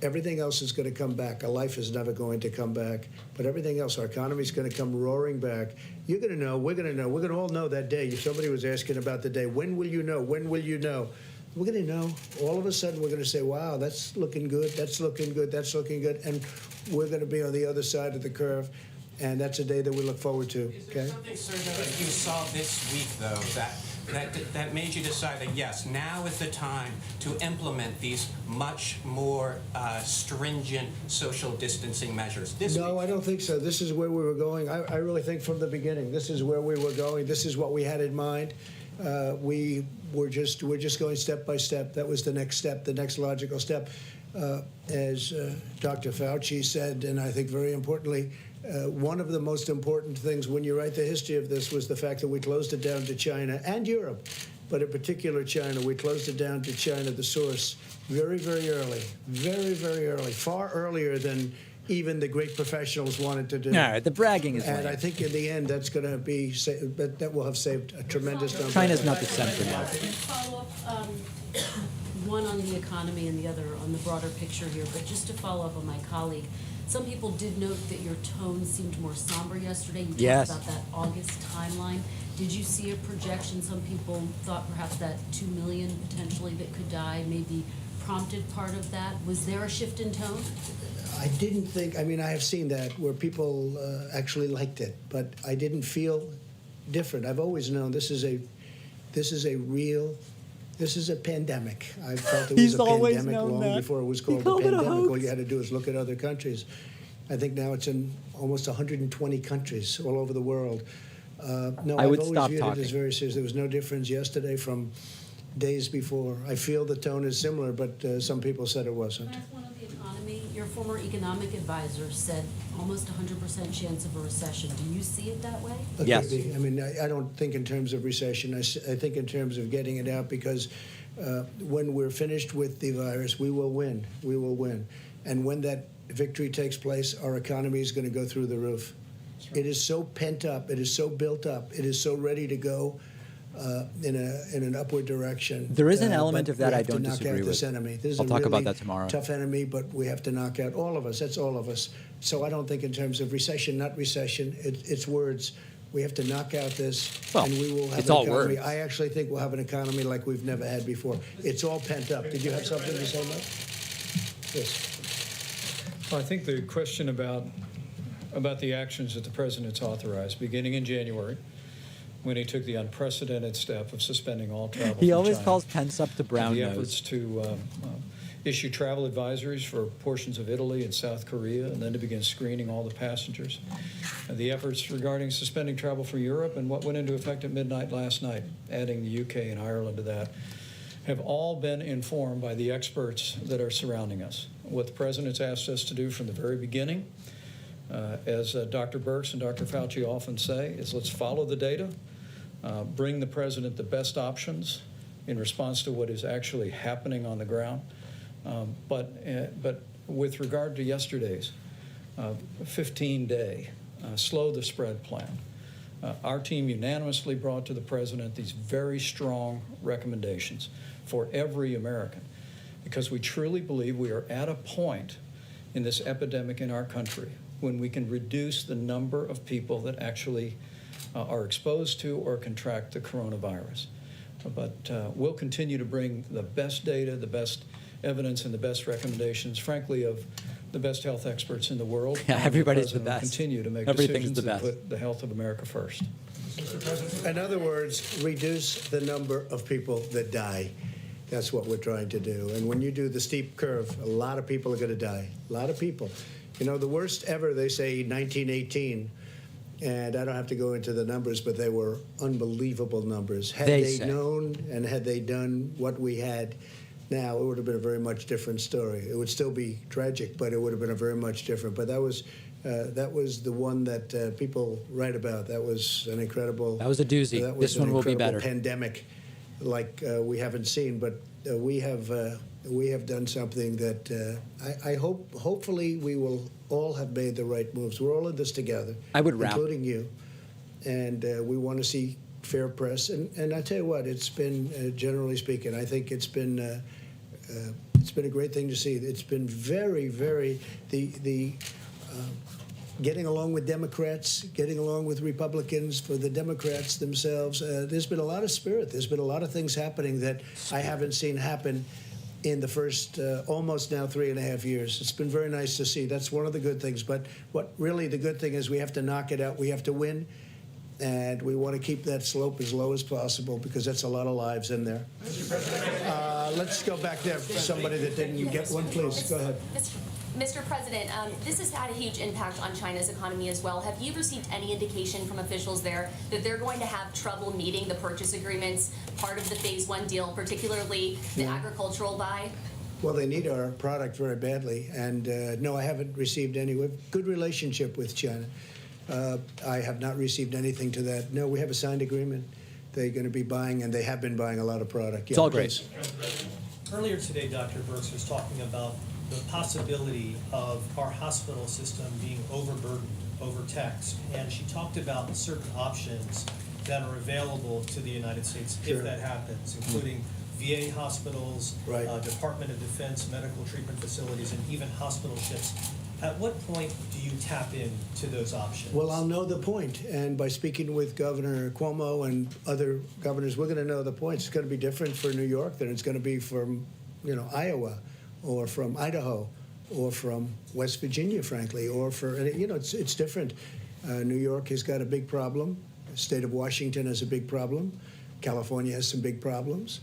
Everything else is going to come back. A life is never going to come back, but everything else, our economy is going to come roaring back. You're going to know, we're going to know, we're going to all know that day. Somebody was asking about the day. When will you know? When will you know? We're going to know. All of a sudden, we're going to say, wow, that's looking good, that's looking good, that's looking good, and we're going to be on the other side of the curve, and that's a day that we look forward to. Is there something, sir, that you saw this week, though, that made you decide that, yes, now is the time to implement these much more stringent social distancing measures? No, I don't think so. This is where we were going. I really think from the beginning, this is where we were going. This is what we had in mind. We're just going step by step. That was the next step, the next logical step. As Dr. Fauci said, and I think very importantly, one of the most important things when you write the history of this was the fact that we closed it down to China and Europe, but in particular China. We closed it down to China, the source, very, very early, very, very early, far earlier than even the great professionals wanted to do. No, the bragging is And lame. I think in the end, that's going to be, that will have saved a tremendous number. China's not the center now. Follow up, one on the economy and the other on the broader picture here, but just to follow up on my colleague, some people did note that your tone seemed more somber yesterday. You talked Yes. about that August timeline. Did you see a projection? Some people thought perhaps that 2 million potentially that could die maybe prompted part of that. Was there a shift in tone? I didn't think, I mean, I have seen that where people actually liked it, but I didn't feel different. I've always known this is a pandemic. I felt it was He's a always pandemic known long that. before it was He called a called it a pandemic. All hoax. you had to do is look at other countries. I think now it's in almost 120 countries all over the world. No, I would I've always stop viewed talking. it as very serious. There was no difference yesterday from days before. I feel the tone is similar, but some people said it wasn't. Last one on the economy. Your former economic advisor said almost 100% chance of a recession. Do you see it that way? It Yes. could be. I mean, I don't think in terms of recession. I think in terms of getting it out, because when we're finished with the virus, we will win. We will win. And when that victory takes place, our economy is going to go through the roof. It is so pent up. It is so built up. It is so ready to go in an upward direction. There is an element but of that we I have to don't knock disagree out this with. enemy. This is I'll a talk about really that tomorrow. tough enemy, but we have to knock out all of us. That's all of us. So I don't think in terms of recession, not recession. It's words. We have to knock out this, Well, and we will have it's an all economy. words. I actually think we'll have an economy like we've never had before. It's all pent up. Did you have something to say, Mike? Yes. Well, I think the question about the actions that the president's authorized, beginning in January, when he took the unprecedented step of suspending all travel He from always China, calls Pence up to brown the nose. efforts to issue travel advisories for portions of Italy and South Korea, and then to begin screening all the passengers. And the efforts regarding suspending travel for Europe and what went into effect at midnight last night, adding the UK and Ireland to that, have all been informed by the experts that are surrounding us. What the president's asked us to do from the very beginning, as Dr. Birx and Dr. Fauci often say, is let's follow the data, bring the president the best options in response to what is actually happening on the ground. But with regard to yesterday's 15-day slow the spread plan, our team unanimously brought to the president these very strong recommendations for every American, because we truly believe we are at a point in this epidemic in our country when we can reduce the number of people that actually are exposed to or contract the coronavirus. But we'll continue to bring the best data, the best evidence, and the best recommendations, frankly, of the best health experts in the world. Yeah, everybody's the President will best. Continue to make Everything's decisions the that best. put the health of America first. In other words, reduce the number of people that die. That's what we're trying to do. And when you do the steep curve, a lot of people are going to die. A lot of people. You know, the worst ever, they say 1918. And I don't have to go into the numbers, but they were unbelievable numbers. Had They they say. known and had they done what we had, now, it would have been a very much different story. It would still be tragic, but it would have been a very much different. But that was the one that people write about. That was an incredible. That was a doozy. That was This one will be incredible better. Pandemic, like we haven't seen, but we have done something that I hope. Hopefully, we will all have made the right moves. We're all in this together. I would wrap. Including you, and we want to see fair press. And I tell you what, it's been generally speaking, I think it's been a great thing to see. It's been very, very getting along with Democrats, getting along with Republicans, for the Democrats themselves. There's been a lot of spirit. There's been a lot of things happening that I haven't seen happen in the first almost now 3.5 years. It's been very nice to see. That's one of the good things. But what really the good thing is, we have to knock it out. We have to win. And we want to keep that slope as low as possible, because that's a lot of lives in there. Let's go back there. Somebody that didn't get one, please. Go ahead. Mr. President, this has had a huge impact on China's economy as well. Have you received any indication from officials there that they're going to have trouble meeting the purchase agreements, part of the Phase 1 deal, particularly the agricultural buy? Well, they need our product very badly. And no, I haven't received any. We have a good relationship with China. I have not received anything to that. No, we have a signed agreement. They're going to be buying, and they have been buying a lot of product. It's all great. Earlier today, Dr. Birx was talking about the possibility of our hospital system being overburdened, overtaxed, and she talked about certain options that are available to the United States if that happens, including VA hospitals, Department of Defense medical treatment facilities, and even hospital ships. At what point do you tap into those options? Well, I'll know the point, and by speaking with Governor Cuomo and other governors, we're going to know the points. It's going to be different for New York than it's going to be from, Iowa, or from Idaho, or from West Virginia, frankly, or for it's different. New York has got a big problem. The state of Washington has a big problem. California has some big problems.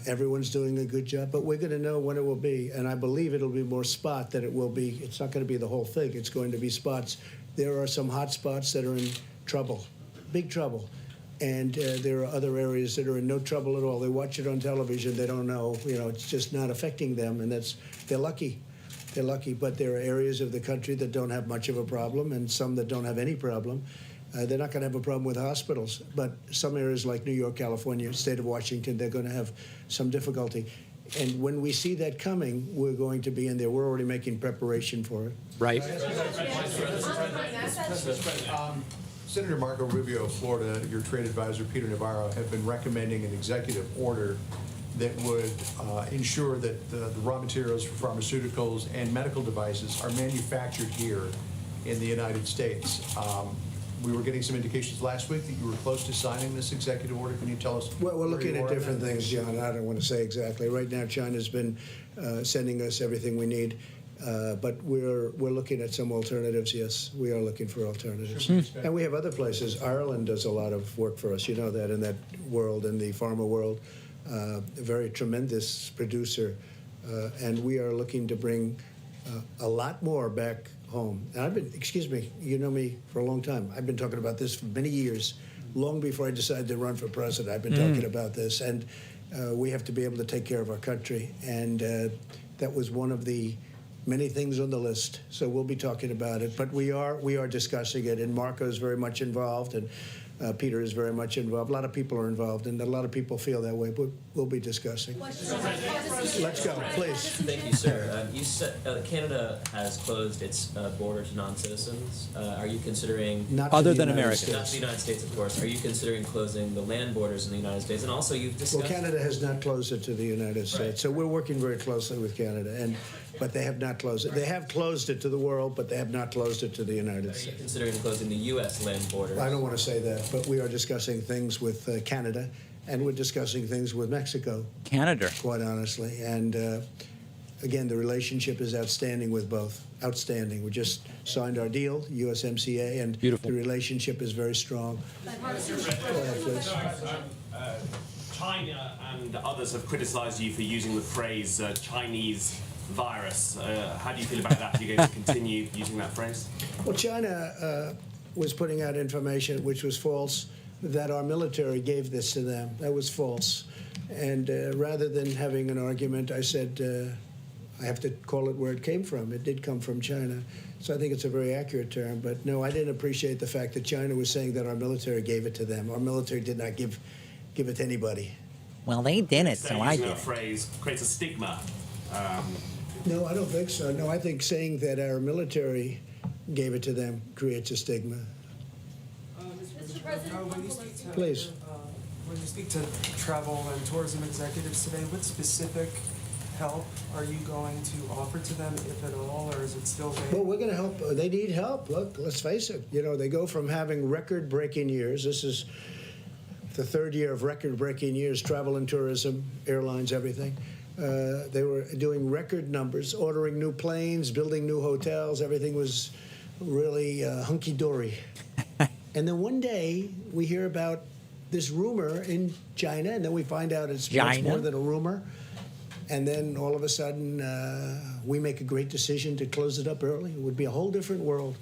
Everyone's doing a good job, but we're going to know when it will be, and I believe it'll be more spot than it will be. It's not going to be the whole thing. It's going to be spots. There are some hot spots that are in trouble, big trouble, and there are other areas that are in no trouble at all. They watch it on television. They don't know. It's just not affecting them, and they're lucky. They're lucky, but there are areas of the country that don't have much of a problem, and some that don't have any problem. They're not going to have a problem with hospitals, but some areas like New York, California, state of Washington, they're going to have some difficulty. And when we see that coming, we're going to be in there. We're already making preparation for it. Right. Senator Marco Rubio of Florida, your trade advisor, Peter Navarro, have been recommending an executive order that would ensure that the raw materials for pharmaceuticals and medical devices are manufactured here in the United States. We were getting some indications last week that you were close to signing this executive order. Can you tell us? Well, we're looking at different things, John. I don't want to say exactly. Right now, China's been sending us everything we need, but we're looking at some alternatives. Yes, we are looking for alternatives, and we have other places. Ireland does a lot of work for us. You know that in that world, in the pharma world, a very tremendous producer, and we are looking to bring a lot more back home. And I've been, excuse me, you know me for a long time. I've been talking about this for many years, long before I decided to run for president. I've been talking about this, and we have to be able to take care of our country. And that was one of the many things on the list. So we'll be talking about it, but we are discussing it, and Marco is very much involved, and Peter is very much involved. A lot of people are involved, and a lot of people feel that way, but we'll be discussing. Let's go, please. Thank you, sir. You said Canada has closed its borders to non-citizens. Are you considering... Not other than America. Not the United States, of course. Are you considering closing the land borders in the United States? And also, you've discussed... Well, Canada has not closed it to the United States, Right. so we're working very closely with Canada, but they have not closed it. They have closed it to the world, but they have not closed it to the United States. Are you considering closing the U.S. land borders? I don't want to say that, but we are discussing things with Canada, and we're discussing things with Mexico. Canada. Quite honestly. And again, the relationship is outstanding with both. Outstanding. We just signed our deal, USMCA, and Beautiful. The relationship is very strong. Go ahead, please. China and others have criticized you for using the phrase Chinese virus. How do you feel about that? Are you going to continue using that phrase? Well, China was putting out information which was false that our military gave this to them. That was false. And rather than having an argument, I said, I have to call it where it came from. It did come from China. So I think it's a very accurate term. But no, I didn't appreciate the fact that China was saying that our military gave it to them. Our military did not give it to anybody. Well, they did it, so I Using did. that phrase creates a stigma. No, I don't think so. No, I think saying that our military gave it to them creates a stigma. Mr. President, Please. When you speak to travel and tourism executives today, what specific help are you going to offer to them, if at all, or is it still vague? Well, we're going to help. They need help. Look, let's face it. You know, they go from having record-breaking years. This is the third year of record-breaking years, travel and tourism, airlines, everything. They were doing record numbers, ordering new planes, building new hotels. Everything was really hunky-dory. And then one day, we hear about this rumor in China, and then we find out it's much more than a rumor. And then all of a sudden, we make a great decision to close it up early. It would be a whole different world.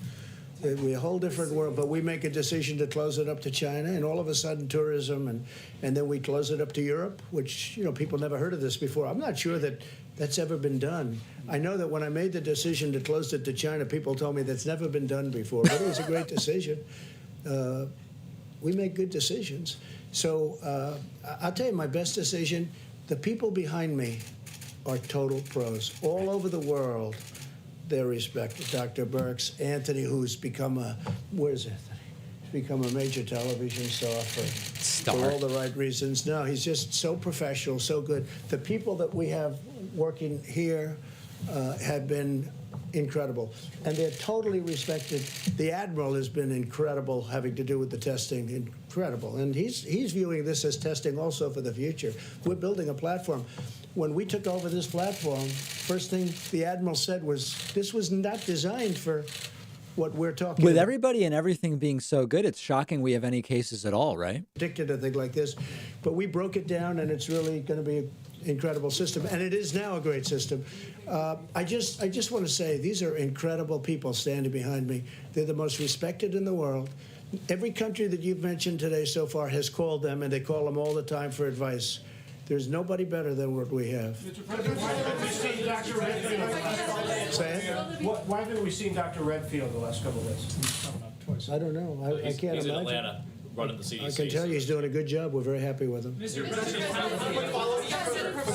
It would be a whole different world. But we make a decision to close it up to China, and all of a sudden, tourism, and then we close it up to Europe, which, you know, people never heard of this before. I'm not sure that that's ever been done. I know that when I made the decision to close it to China, people told me that's never been done before. But it was a great decision. We make good decisions. So I'll tell you my best decision. The people behind me are total pros. All over the world, they're respected. Dr. Birx, Anthony, who's become a, where's Anthony? He's become a major television star for all the right reasons. No, he's just so professional, so good. The people that we have working here have been incredible, and they're totally respected. The Admiral has been incredible, having to do with the testing, incredible. And he's viewing this as testing also for the future. We're building a platform. When we took over this platform, first thing the Admiral said was, this was not designed for what we're talking With about. everybody and everything being so good, it's shocking we have any cases at all, right? Predicted a thing like this, but we broke it down, and it's really going to be an incredible system, and it is now a great system. I just want to say these are incredible people standing behind me. They're the most respected in the world. Every country that you've mentioned today so far has called them, and they call them all the time for advice. There's nobody better than what we have. Mr. President, why haven't we seen Dr. Redfield? Say it? Why haven't we seen Dr. Redfield the last couple of days? I don't know. I can't He's in imagine. Atlanta running the CDC. I can tell you he's doing a good job. We're very happy with him. Mr. President,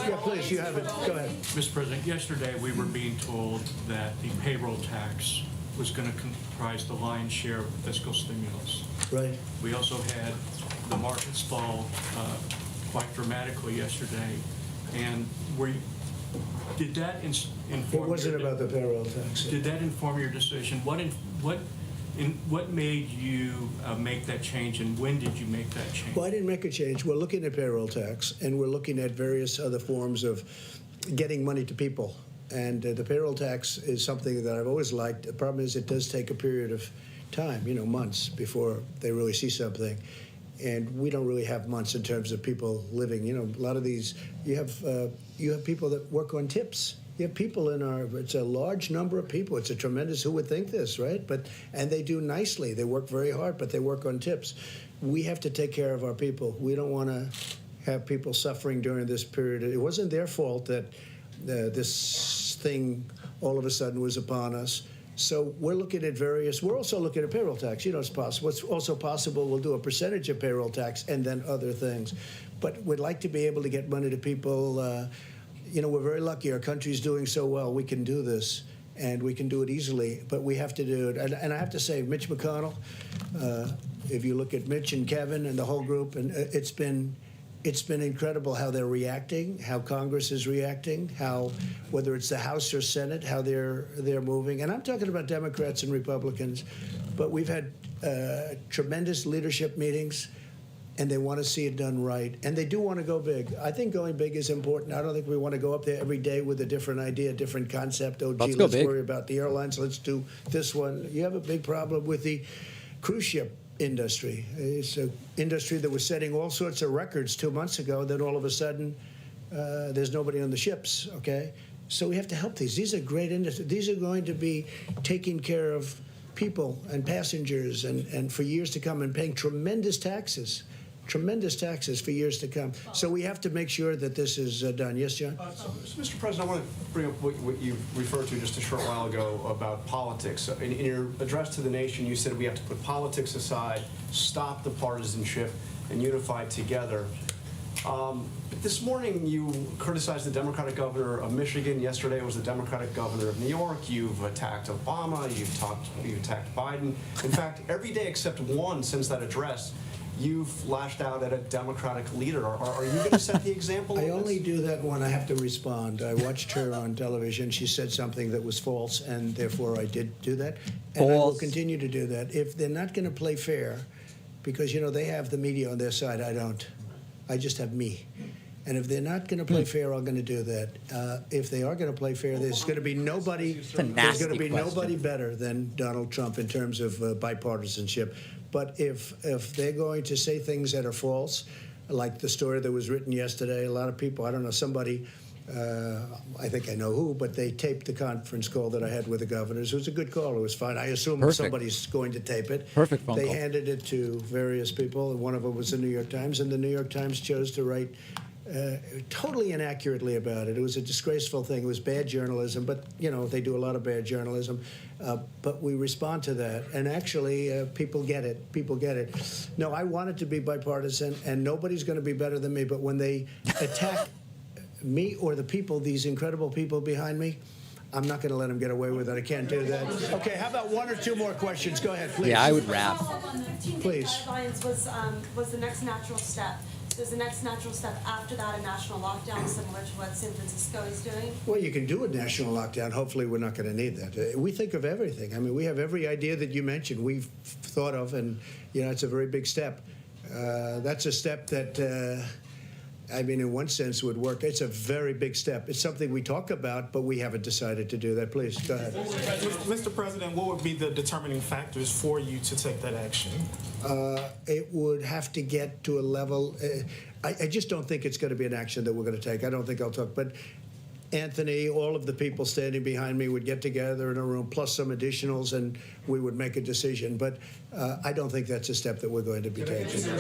Yeah, please, you have it. Go ahead. Mr. President, yesterday we were being told that the payroll tax was going to comprise the lion's share of fiscal stimulus. Right. We also had the markets fall quite dramatically yesterday, and did that inform? It wasn't about the payroll tax. Did that inform your decision? What made you make that change, and when did you make that change? Well, I didn't make a change. We're looking at payroll tax, and we're looking at various other forms of getting money to people. And the payroll tax is something that I've always liked. The problem is it does take a period of time, you know, months before they really see something. And we don't really have months in terms of people living. You know, a lot of these, you have people that work on tips. You have people it's a large number of people. It's a tremendous, who would think this, right? And they do nicely. They work very hard, but they work on tips. We have to take care of our people. We don't want to have people suffering during this period. It wasn't their fault that this thing all of a sudden was upon us. So we're looking at we're also looking at payroll tax. You know, it's possible. It's also possible we'll do a percentage of payroll tax and then other things. But we'd like to be able to get money to people. You know, we're very lucky. Our country's doing so well. We can do this, and we can do it easily, but we have to do it. And I have to say, Mitch McConnell, if you look at Mitch and Kevin and the whole group, and it's been incredible how they're reacting, how Congress is reacting, how, whether it's the House or Senate, how they're moving. And I'm talking about Democrats and Republicans, but we've had tremendous leadership meetings, and they want to see it done right. And they do want to go big. I think going big is important. I don't think we want to go up there every day with a different idea, a different concept. Oh, gee, let's worry about the airlines. Let's do this one. You have a big problem with the cruise ship industry. It's an industry that was setting all sorts of records 2 months ago. Then all of a sudden, there's nobody on the ships, okay? So we have to help these. These are great industries. These are going to be taking care of people and passengers and for years to come and paying tremendous taxes for years to come. So we have to make sure that this is done. Yes, John? So, Mr. President, I want to bring up what you referred to just a short while ago about politics. In your address to the nation, you said we have to put politics aside, stop the partisanship, and unify together. But this morning, you criticized the Democratic governor of Michigan. Yesterday, it was the Democratic governor of New York. You've attacked Obama. You've attacked Biden. In fact, every day except one since that address, you've lashed out at a Democratic leader. Are you going to set the example? I only do that when I have to respond. I watched her on television. She said something that was false, and therefore I did do that. And I will continue to do that. If they're not going to play fair, because, you know, they have the media on their side, I don't. I just have me. And if they're not going to play fair, I'm going to do that. If they are going to play fair, there's going to be nobody. There's going to be nobody better than Donald Trump in terms of bipartisanship. But if they're going to say things that are false, like the story that was written yesterday, a lot of people, I don't know, somebody, I think I know who, but they taped the conference call that I had with the governors. It was a good call. It was fine. I assume somebody's going to tape it. Perfect phone call. They call. handed it to various people, and one of them was the New York Times, and the New York Times chose to write totally inaccurately about it. It was a disgraceful thing. It was bad journalism, but, you know, they do a lot of bad journalism. But we respond to that. And actually, people get it. People get it. No, I want it to be bipartisan, and nobody's going to be better than me. But when they attack me or the people, these incredible people behind me, I'm not going to let them get away with it. I can't do that. Okay, how about one or two more questions? Go ahead, please. Yeah, I would wrap. Please. Guidelines was the next natural step. Is the next natural step after that a national lockdown similar to what San Francisco is doing? Well, you can do a national lockdown. Hopefully, we're not going to need that. We think of everything. I mean, we have every idea that you mentioned we've thought of, and, you know, it's a very big step. That's a step that, I mean, in one sense would work. It's a very big step. It's something we talk about, but we haven't decided to do that. Please, go ahead. Mr. President, what would be the determining factors for you to take that action? It would have to get to a level. I just don't think it's going to be an action that we're going to take. I don't think I'll talk. But Anthony, all of the people standing behind me would get together in a room, plus some additionals, and we would make a decision. But I don't think that's a step that we're going to be taking. All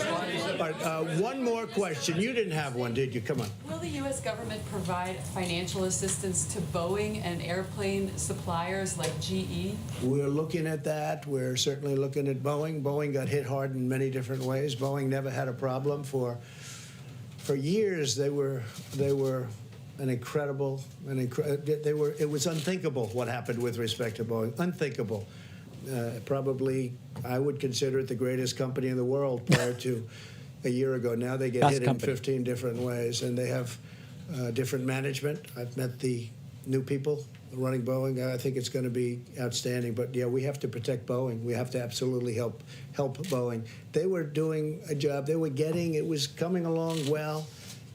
right, one more question. You didn't have one, did you? Come on. Will the U.S. government provide financial assistance to Boeing and airplane suppliers like GE? We're looking at that. We're certainly looking at Boeing. Boeing got hit hard in many different ways. Boeing never had a problem for years. They were it was unthinkable what happened with respect to Boeing. Unthinkable. Probably, I would consider it the greatest company in the world prior to a year ago. Now they get hit in 15 different ways, and they have different management. I've met the new people running Boeing. I think it's going to be outstanding. But yeah, we have to protect Boeing. We have to absolutely help Boeing. They were doing a job. They were getting. It was coming along well.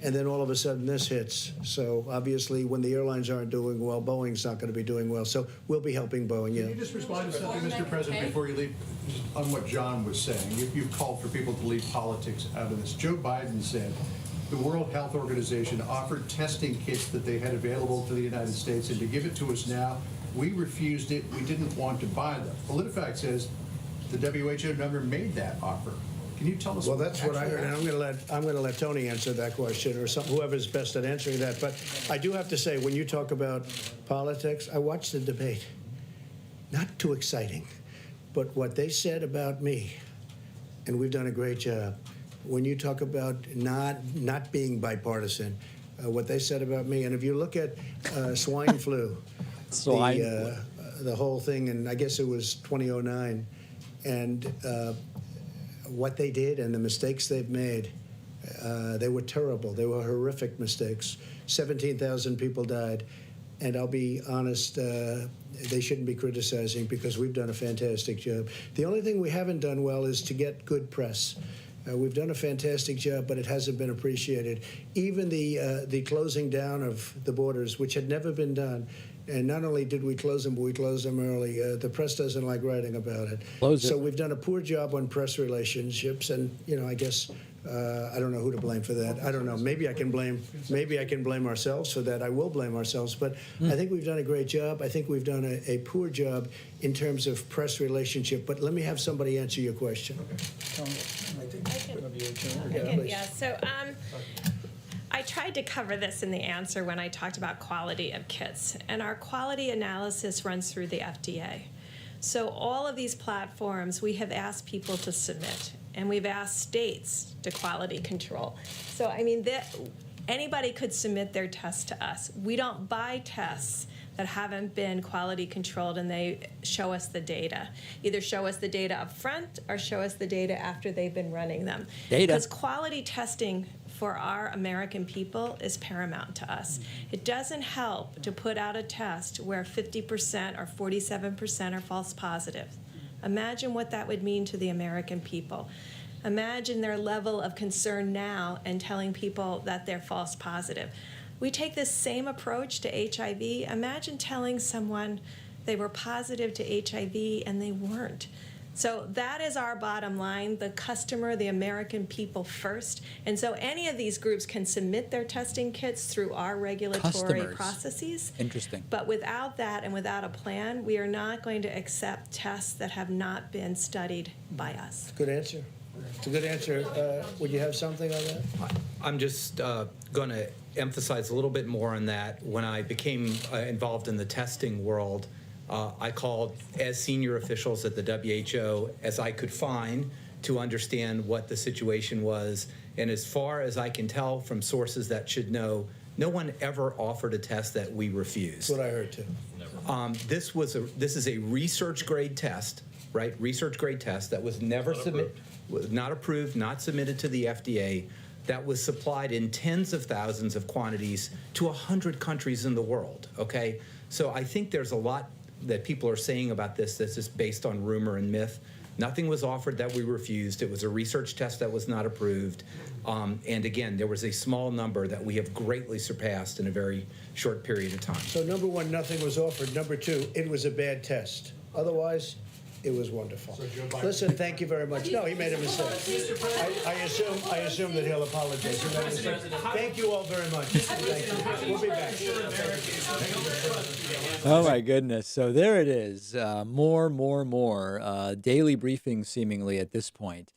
And then all of a sudden this hits. So obviously when the airlines aren't doing well, Boeing's not going to be doing well. So we'll be helping Boeing, yeah. Can you just respond to something, Mr. President, before you leave, just on what John was saying? You've called for people to leave politics out of this. Joe Biden said the World Health Organization offered testing kits that they had available to the United States, and to give it to us now, we refused it. We didn't want to buy them. PolitiFact says the WHO never made that offer. Can you tell us? Well, that's what I heard, and I'm going to let Tony answer that question, or whoever's best at answering that. But I do have to say, when you talk about politics, I watched the debate. Not too exciting, but what they said about me, and we've done a great job. When you talk about not being bipartisan, what they said about me, and if you look at swine flu, the whole thing, and I guess it was 2009, and what they did and the mistakes they've made, they were terrible. They were horrific mistakes. 17,000 people died. And I'll be honest, they shouldn't be criticizing because we've done a fantastic job. The only thing we haven't done well is to get good press. We've done a fantastic job, but it hasn't been appreciated. Even the closing down of the borders, which had never been done, And not only did we close them, but we closed them early. The press doesn't like writing about it. Close it. So we've done a poor job on press relationships, and I guess I don't know who to blame for that. I don't know. Maybe I can blame ourselves for that. I will blame ourselves, but I think we've done a great job. I think we've done a poor job in terms of press relationship. But let me have somebody answer your question. So I tried to cover this in the answer when I talked about quality of kits, and our quality analysis runs through the FDA. So all of these platforms, we have asked people to submit, and we've asked states to quality control. So I mean, anybody could submit their test to us. We don't buy tests that haven't been quality controlled, and they show us the data. Either show us the data up front or show us the data after they've been running them. Because quality testing for our American people is paramount to us. It doesn't help to put out a test where 50% or 47% are false positives. Imagine what that would mean to the American people. Imagine their level of concern now and telling people that they're false positive. We take this same approach to HIV. Imagine telling someone they were positive to HIV and they weren't. So that is our bottom line, the customer, the American people first. And so any of these groups can submit their testing kits through our regulatory processes. Interesting. But without that and without a plan, we are not going to accept tests that have not been studied by us. Good answer. It's a good answer. Would you have something on that? I'm just going to emphasize a little bit more on that. When I became involved in the testing world, I called as senior officials at the WHO as I could find to understand what the situation was. And as far as I can tell from sources that should know, no one ever offered a test that we refused. That's what I heard too. This is a research grade test, right? Research grade test that was never submitted, not approved, not submitted to the FDA. That was supplied in tens of thousands of quantities to 100 countries in the world. Okay, so I think there's a lot that people are saying about this that's just based on rumor and myth. Nothing was offered that we refused. It was a research test that was not approved. And again, there was a small number that we have greatly surpassed in a very short period of time. So number one, nothing was offered. Number two, it was a bad test. Otherwise, it was wonderful. Listen, thank you very much. No, he made a mistake. I assume that he'll apologize. He made a mistake. Thank you all very much. Thank you. We'll be back. Oh my goodness. So there it is. More. Daily briefings seemingly at this point.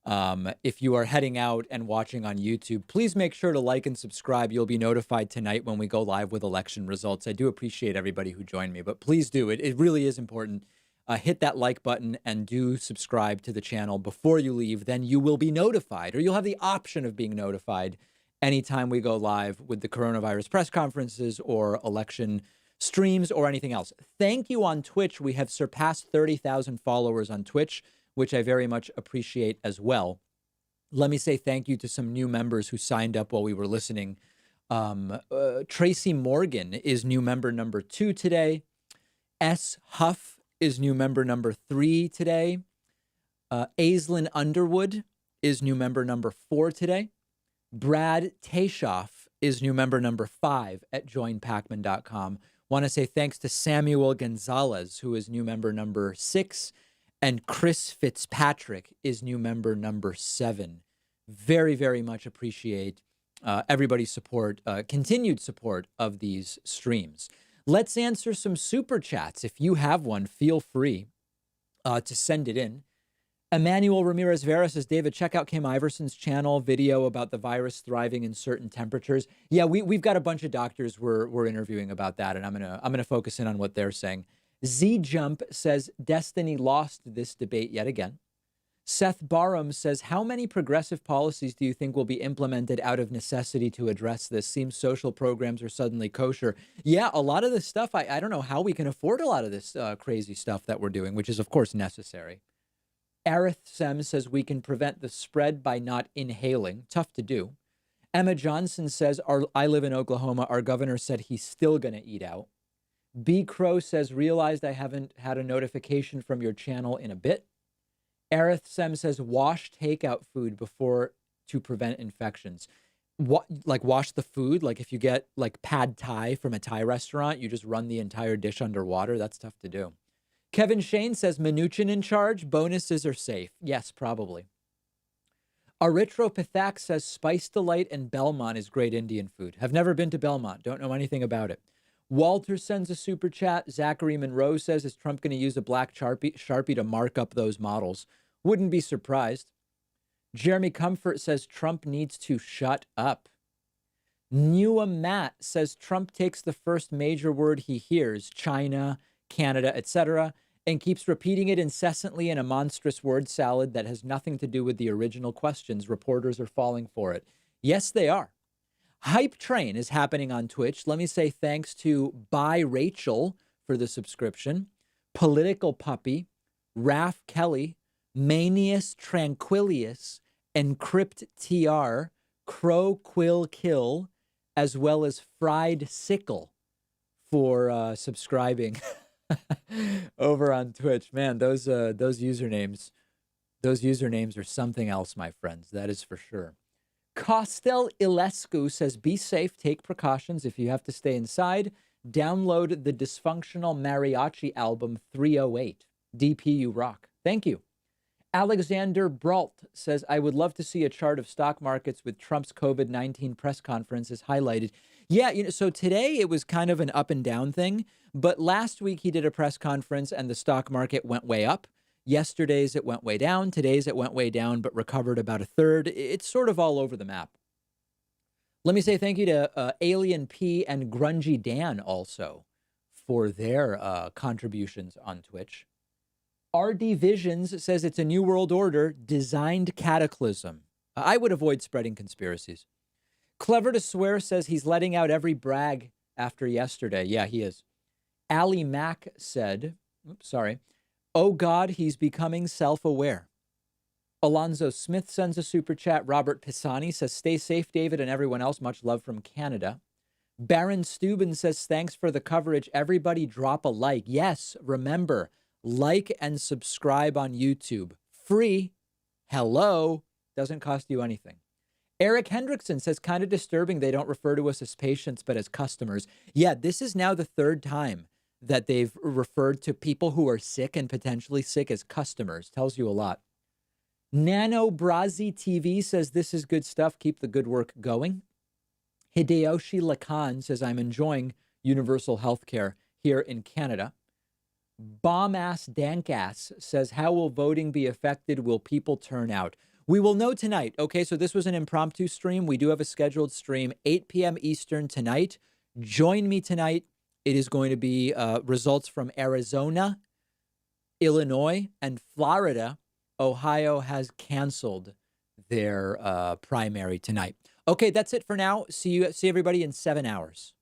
If you are heading out and watching on YouTube, please make sure to like and subscribe. You'll be notified tonight when we go live with election results. I do appreciate everybody who joined me, but please do. It really is important. Hit that like button and do subscribe to the channel before you leave. Then you will be notified, or you'll have the option of being notified anytime we go live with the coronavirus press conferences or election streams or anything else. Thank you on Twitch. We have surpassed 30,000 followers on Twitch, which I very much appreciate as well. Let me say thank you to some new members who signed up while we were listening. Tracy Morgan is new member number 2 today. S. Huff is new member number 3 today. Aislinn Underwood is new member number 4 today. Brad Tashoff is new member number 5 at joinpacman.com. Want to say thanks to Samuel Gonzalez, who is new member number 6, and Chris Fitzpatrick is new member number 7. Very, very much appreciate everybody's support, continued support of these streams. Let's answer some super chats. If you have one, feel free to send it in. Emmanuel Ramirez Vera says, David, check out Kim Iverson's channel video about the virus thriving in certain temperatures. Yeah, we've got a bunch of doctors we're interviewing about that, and I'm gonna focus in on what they're saying. Z Jump says, Destiny lost this debate yet again. Seth Barham says, how many progressive policies do you think will be implemented out of necessity to address this? Seems social programs are suddenly kosher. Yeah, a lot of this stuff, I don't know how we can afford a lot of this crazy stuff that we're doing, which is, of course, necessary. Arith Sem says, we can prevent the spread by not inhaling. Tough to do. Emma Johnson says, I live in Oklahoma. Our governor said he's still going to eat out. B. Crow says, realized I haven't had a notification from your channel in a bit. Arith Sem says, wash takeout food before to prevent infections. wash the food. Like if you get like pad thai from a Thai restaurant, you just run the entire dish underwater. That's tough to do. Kevin Shane says Mnuchin in charge. Bonuses are safe. Yes, probably. Erythropathax says Spice Delight and Belmont is great Indian food. Have never been to Belmont. Don't know anything about it. Walter sends a super chat. Zachary Monroe says, is Trump going to use a black Sharpie to mark up those models? Wouldn't be surprised. Jeremy Comfort says Trump needs to shut up. Newa Matt says Trump takes the first major word he hears, China, Canada, etc., and keeps repeating it incessantly in a monstrous word salad that has nothing to do with the original questions. Reporters are falling for it. Yes, they are. Hype Train is happening on Twitch. Let me say thanks to By Rachel for the subscription, Political Puppy, Raph Kelly, Manius Tranquilius, Encrypt TR, Crow Quill Kill, as well as Fried Sickle for subscribing over on Twitch. Man, those usernames are something else, my friends. That is for sure. Costel Ilescu says, be safe, take precautions. If you have to stay inside, download the Dysfunctional Mariachi album 308. DPU rock. Thank you. Alexander Brault says, I would love to see a chart of stock markets with Trump's COVID-19 press conferences highlighted. Yeah, so today it was kind of an up and down thing, but last week he did a press conference and the stock market went way up. Yesterday's it went way down. Today's it went way down, but recovered about a third. It's sort of all over the map. Let me say thank you to Alien P and Grungy Dan also for their contributions on Twitch. RD Visions says it's a new world order designed cataclysm. I would avoid spreading conspiracies. Clever to Swear says he's letting out every brag after yesterday. Yeah, he is. Ali Mack said, oh God, he's becoming self-aware. Alonzo Smith sends a super chat. Robert Pisani says, stay safe, David, and everyone else. Much love from Canada. Baron Steuben says, thanks for the coverage. Everybody drop a like. Yes, remember, like and subscribe on YouTube. Free. Hello. Doesn't cost you anything. Eric Hendrickson says, kind of disturbing they don't refer to us as patients, but as customers. Yeah, this is now the third time that they've referred to people who are sick and potentially sick as customers. Tells you a lot. Nano Brazi TV says, this is good stuff. Keep the good work going. Hideyoshi Lakan says, I'm enjoying universal health care here in Canada. Bomb-ass Dankass says, how will voting be affected? Will people turn out? We will know tonight. Okay, so this was an impromptu stream. We do have a scheduled stream, 8 p.m. Eastern tonight. Join me tonight. It is going to be results from Arizona, Illinois, and Florida. Ohio has canceled their primary tonight. Okay, that's it for now. See everybody in 7 hours.